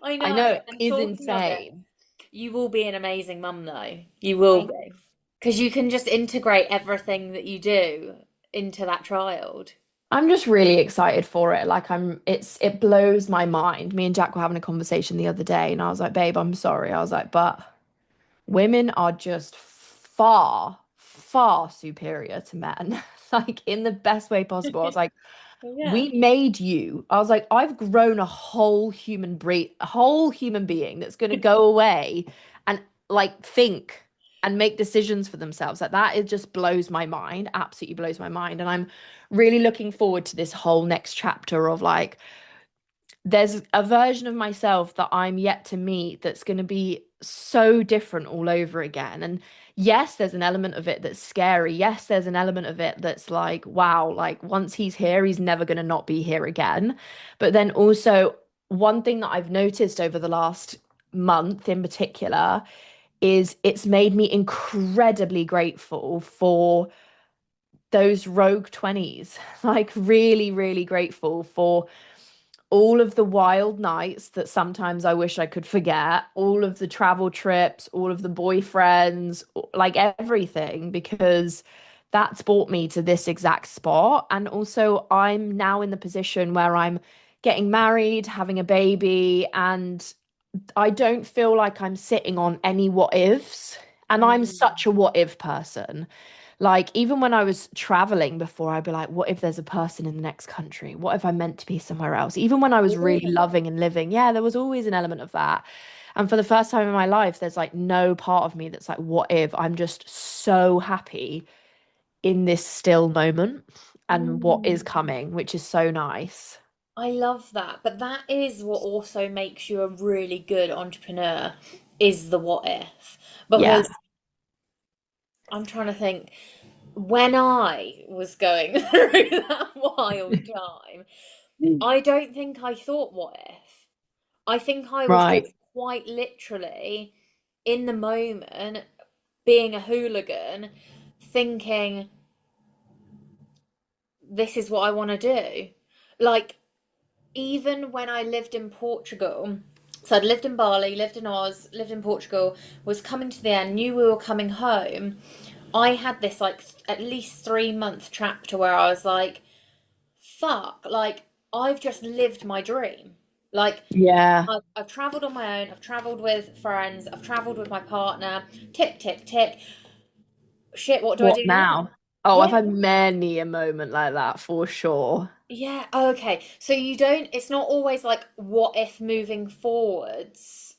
I know. know it And is talking of it, insane. you will be an amazing mum, though. You will Thanks. be. Because you can just integrate everything that you do into that child. I'm just really excited for it. Like it blows my mind. Me and Jack were having a conversation the other day and I was like, babe, I'm sorry. I was like, but women are just far, far superior to men. Like in the best way possible. I was like, Yeah. we made you. I was like, I've grown a whole human breed, a whole human being that's going to go away and like think and make decisions for themselves. Like that, it just blows my mind, absolutely blows my mind. And I'm really looking forward to this whole next chapter of like, there's a version of myself that I'm yet to meet that's going to be so different all over again. And yes, there's an element of it that's scary. Yes, there's an element of it that's like, wow, like once he's here, he's never going to not be here again. But then also, one thing that I've noticed over the last month in particular is it's made me incredibly grateful for those rogue 20s. Like, really, really grateful for all of the wild nights that sometimes I wish I could forget, all of the travel trips, all of the boyfriends, like everything, because that's brought me to this exact spot. And also, I'm now in the position where I'm getting married, having a baby, and I don't feel like I'm sitting on any what ifs. And I'm Mm. such a what if person. Like, even when I was traveling before, I'd be like, what if there's a person in the next country? What if I'm meant to be somewhere else? Even when I was really Really? loving and living, yeah, there was always an element of that. And for the first time in my life, there's like no part of me that's like, what if? I'm just so happy in this still moment and what is Mm. coming, which is so nice. I love that. But that is what also makes you a really good entrepreneur is the what if. Yeah. Because I'm trying to think when I was going through that wild time, I don't think I thought what if. I think I was Right. just quite literally in the moment being a hooligan thinking this is what I want to do. Like even when I lived in Portugal, so I'd lived in Bali, lived in Oz, lived in Portugal, was coming to the end, knew we were coming home. I had this like at least 3 month chapter where I was like, fuck, like I've just lived my dream. Like Yeah. I've traveled on my own, I've traveled with friends, I've traveled with my partner, tick, tick, tick. Shit, what do I What do now? now? Oh, I've Yeah, had many a moment like that for sure. yeah, okay. So you don't, it's not always like what if moving forwards.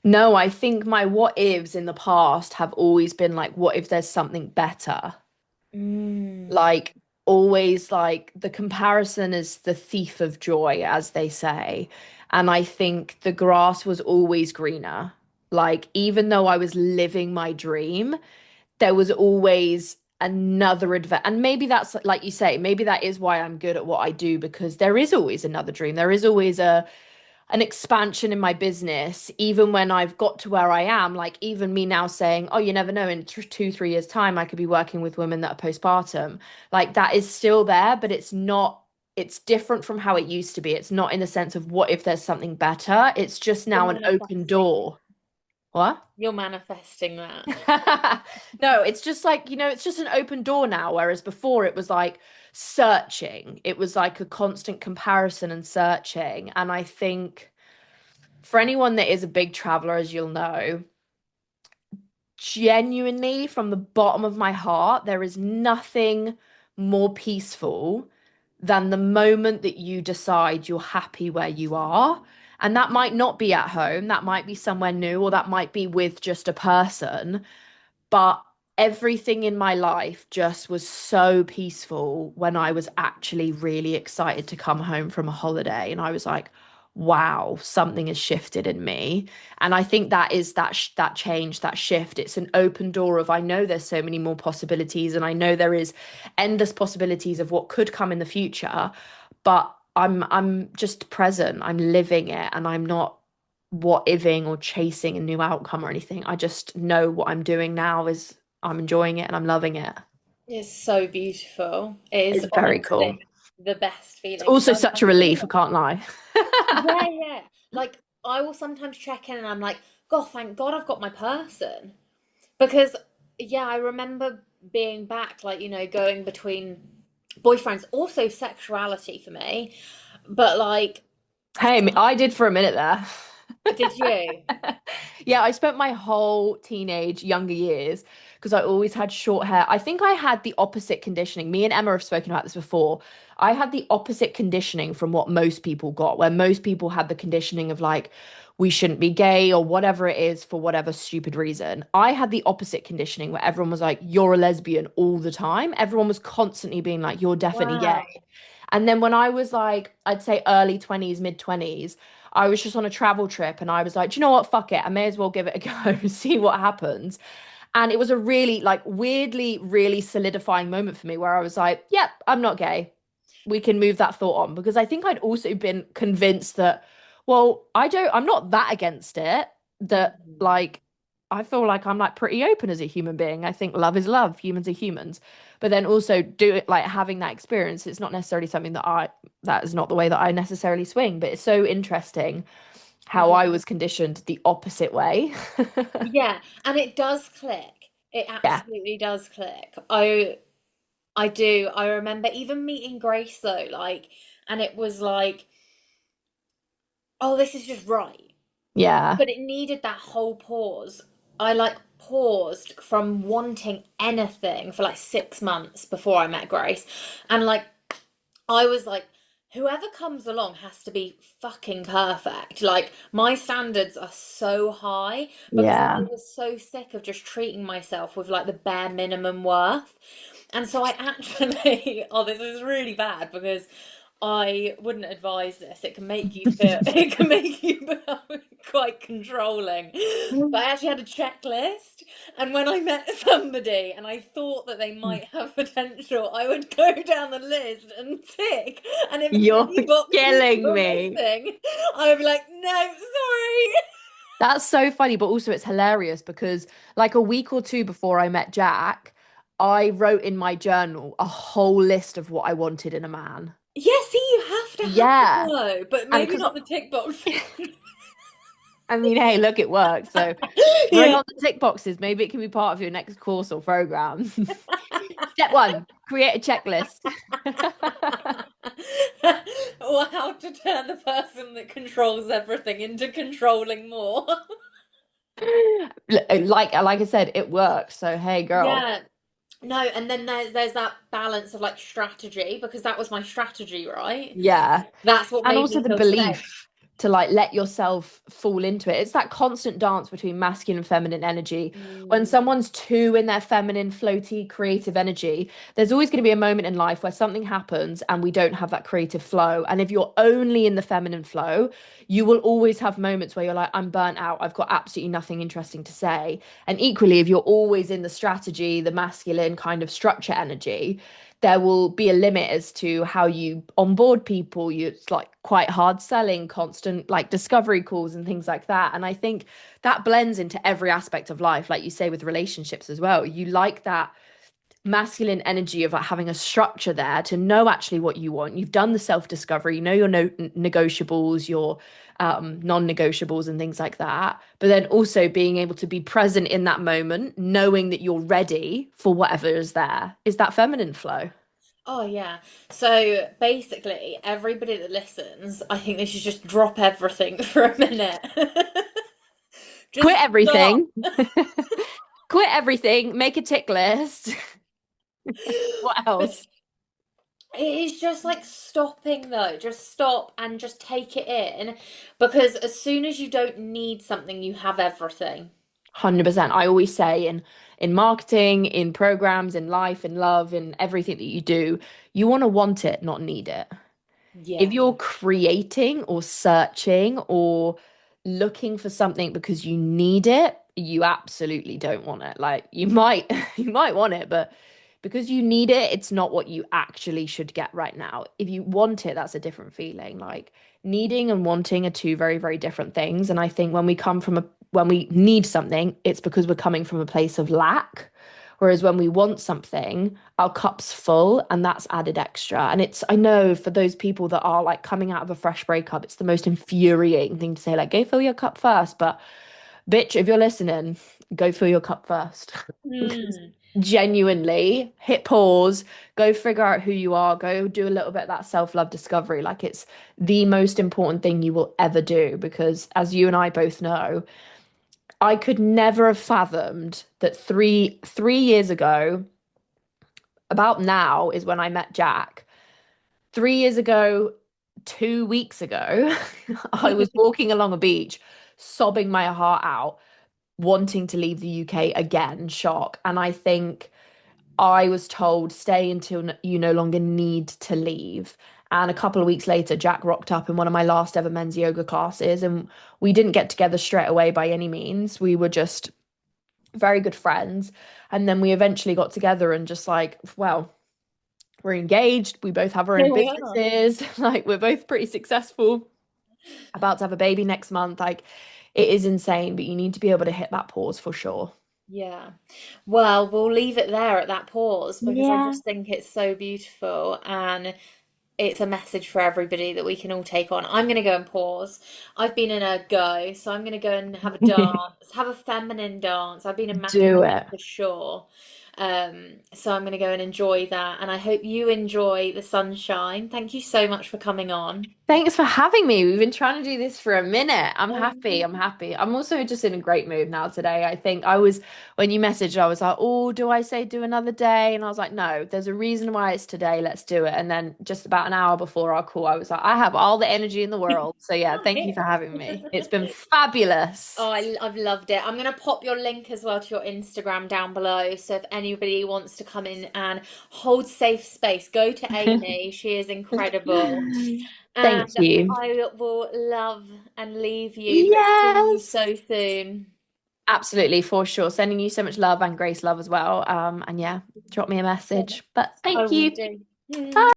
No, I think my what ifs in the past have always been like, what if there's something better? Mm. Like, always like the comparison is the thief of joy, as they say. And I think the grass was always greener. Like, even though I was living my dream, there was always another adventure. And maybe that's like you say, maybe that is why I'm good at what I do, because there is always another dream. There is always an expansion in my business, even when I've got to where I am. Like, even me now saying, oh, you never know, in 2, 3 years' time, I could be working with women that are postpartum. Like, that is still there, but it's not. it's different from how it used to be. It's not in the sense of what if there's something better. It's just You're now an open manifesting. door. What? You're manifesting that. No, it's just like, it's just an open door now, whereas before it was like searching. It was like a constant comparison and searching. And I think for anyone that is a big traveler, as you'll know, genuinely from the bottom of my heart, there is nothing more peaceful than the moment that you decide you're happy where you are. And that might not be at home, that might be somewhere new, or that might be with just a person. But everything in my life just was so peaceful when I was actually really excited to come home from a holiday. And I was like, wow, something has shifted in me. And I think that is that change, that shift. It's an open door of I know there's so many more possibilities, and I know there is endless possibilities of what could come in the future. But I'm just present. I'm living it, and I'm not what ifing or chasing a new outcome or anything. I just know what I'm doing now is I'm enjoying it and I'm loving it. It's so beautiful. It is It's very cool. honestly the best It's feeling. also Because such a relief, I can't lie. yeah, yeah. Like I will sometimes check in and I'm like, God, thank God I've got my person. Because yeah, I remember being back, like, going between boyfriends, also sexuality for me. But like, Hey, I did for a minute there. did you? Yeah, I spent my whole teenage, younger years because I always had short hair. I think I had the opposite conditioning. Me and Emma have spoken about this before. I had the opposite conditioning from what most people got, where most people had the conditioning of like, we shouldn't be gay or whatever it is for whatever stupid reason. I had the opposite conditioning where everyone was like, you're a lesbian all the time. Everyone was constantly being like, you're definitely gay. Wow. And then when I was like, I'd say early 20s, mid 20s, I was just on a travel trip and I was like, do you know what? Fuck it. I may as well give it a go, see what happens. And it was a really, like, weirdly, really solidifying moment for me where I was like, yep, I'm not gay. We can move that thought on because I think I'd also been convinced that, well, I'm not that against it, that Mhm. like, I feel like I'm like pretty open as a human being. I think love is love, humans are humans. But then also do it like having that experience, it's not necessarily something that is not the way that I necessarily swing, but it's so interesting how I Yeah. was conditioned the opposite way. Yeah, and it does click. It Yeah. absolutely does click. I do. I remember even meeting Grace though, like, and it was like, oh, this is just right. Yeah. But it needed that whole pause. I like paused from wanting anything for like 6 months before I met Grace. And like I was like, whoever comes along has to be fucking perfect. Like, my standards are so high because I Yeah. was so sick of just treating myself with like the bare minimum worth. And so I actually, oh, this is really bad because I wouldn't advise this. It can make you feel, it can make you become quite controlling. But I actually had a checklist, and when I met somebody and I thought that they might have potential, I would go down the list and tick. And if You're any boxes killing were me. missing, I would be like, no, sorry. That's so funny, but also it's hilarious because like a week or two before I met Jack, I wrote in my journal a whole list of what I wanted in a man. Yeah, see, you have to have it Yeah. though, but And maybe because not the tick box. I mean, hey, look, it worked. So bring Yeah. on the tick boxes. Maybe it can be part of your next course or program. Step one, create a checklist. Or how to turn the person that controls everything into controlling more. Like I said, it works. So hey, girl. Yeah. No, and then there's that balance of like strategy because that was my strategy, right? Yeah. That's what And made also me the feel safe. belief to like let yourself fall into it. It's that constant dance between masculine and feminine energy. When Mm, someone's too in their feminine, floaty, creative energy, there's always going to be a moment in life where something happens and we don't have that creative flow. And if you're only in the feminine flow, you will always have moments where you're like, I'm burnt out. I've got absolutely nothing interesting to say. And equally, if you're always in the strategy, the masculine kind of structure energy, there will be a limit as to how you onboard people. It's like quite hard selling, constant like discovery calls and things like that. And I think that blends into every aspect of life, like you say with relationships as well. You like that masculine energy of like having a structure there to know actually what you want. You've done the self-discovery, you know your no negotiables, your non-negotiables and things like that. But then also being able to be present in that moment, knowing that you're ready for whatever is there. Is that feminine flow? Oh yeah. So basically, everybody that listens, I think they should just drop everything for a minute. Quit Just stop. everything. Quit everything, make a tick list. What But else? it is just like stopping though. Just stop and just take it in because as soon as you don't need something, you have everything. 100%. I always say in marketing, in programs, in life, in love, in everything that you do, you want it, not need it. If Yeah. you're creating or searching or looking for something because you need it, you absolutely don't want it. Like you might you might want it, but because you need it, it's not what you actually should get right now. If you want it, that's a different feeling. Like needing and wanting are two very, very different things. And I think when we need something, it's because we're coming from a place of lack. Whereas when we want something, our cup's full and that's added extra. And it's, I know for those people that are like coming out of a fresh breakup, it's the most infuriating thing to say, like, go fill your cup first. But bitch, if you're listening, go fill your cup first. Because Mm. genuinely, hit pause, go figure out who you are, go do a little bit of that self-love discovery. Like it's the most important thing you will ever do. Because as you and I both know, I could never have fathomed that three years ago, about now is when I met Jack. 3 years ago, 2 weeks ago, I was walking along a beach, sobbing my heart out, wanting to leave the UK again, shock. And I think I was told, stay until you no longer need to leave. And a couple of weeks later, Jack rocked up in one of my last ever men's yoga classes. And we didn't get together straight away by any means. We were just very good friends. And then we eventually got together and just like, well, we're engaged. We both have our own Here we are. businesses. Like, we're both pretty successful, about to have a baby next month. Like, it is insane, but you need to be able to hit that pause for sure. Yeah. Well, we'll leave it there at that pause because I Yeah. just think it's so beautiful and it's a message for everybody that we can all take on. I'm going to go and pause. I've been in a go, so I'm going to go and have a dance, have a feminine dance. I've been in Do masculine it. for sure. So I'm going to go and enjoy that. And I hope you enjoy the sunshine. Thank you so much for coming on. Thanks for having me. We've been trying to do this for a minute. I'm happy. Um, I'm happy. I'm also just in a great mood now today. I think I was, when you messaged, I was like, oh, do I say do another day? And I was like, no, there's a reason why it's today. Let's do it. And then just about an hour before our call, I was like, I have all the energy in the world. So yeah, thank you for having me. It's been fabulous. Oh, I've loved it. I'm going to pop your link as well to your Instagram down below. So if anybody wants to come in and hold safe space, go to Amy. She is incredible. And Thank you. I will love and leave you, but see you Yes. so soon. Absolutely, for sure. Sending you so much love and grace love as well. And yeah, drop me a message. But I thank will you. do. Bye.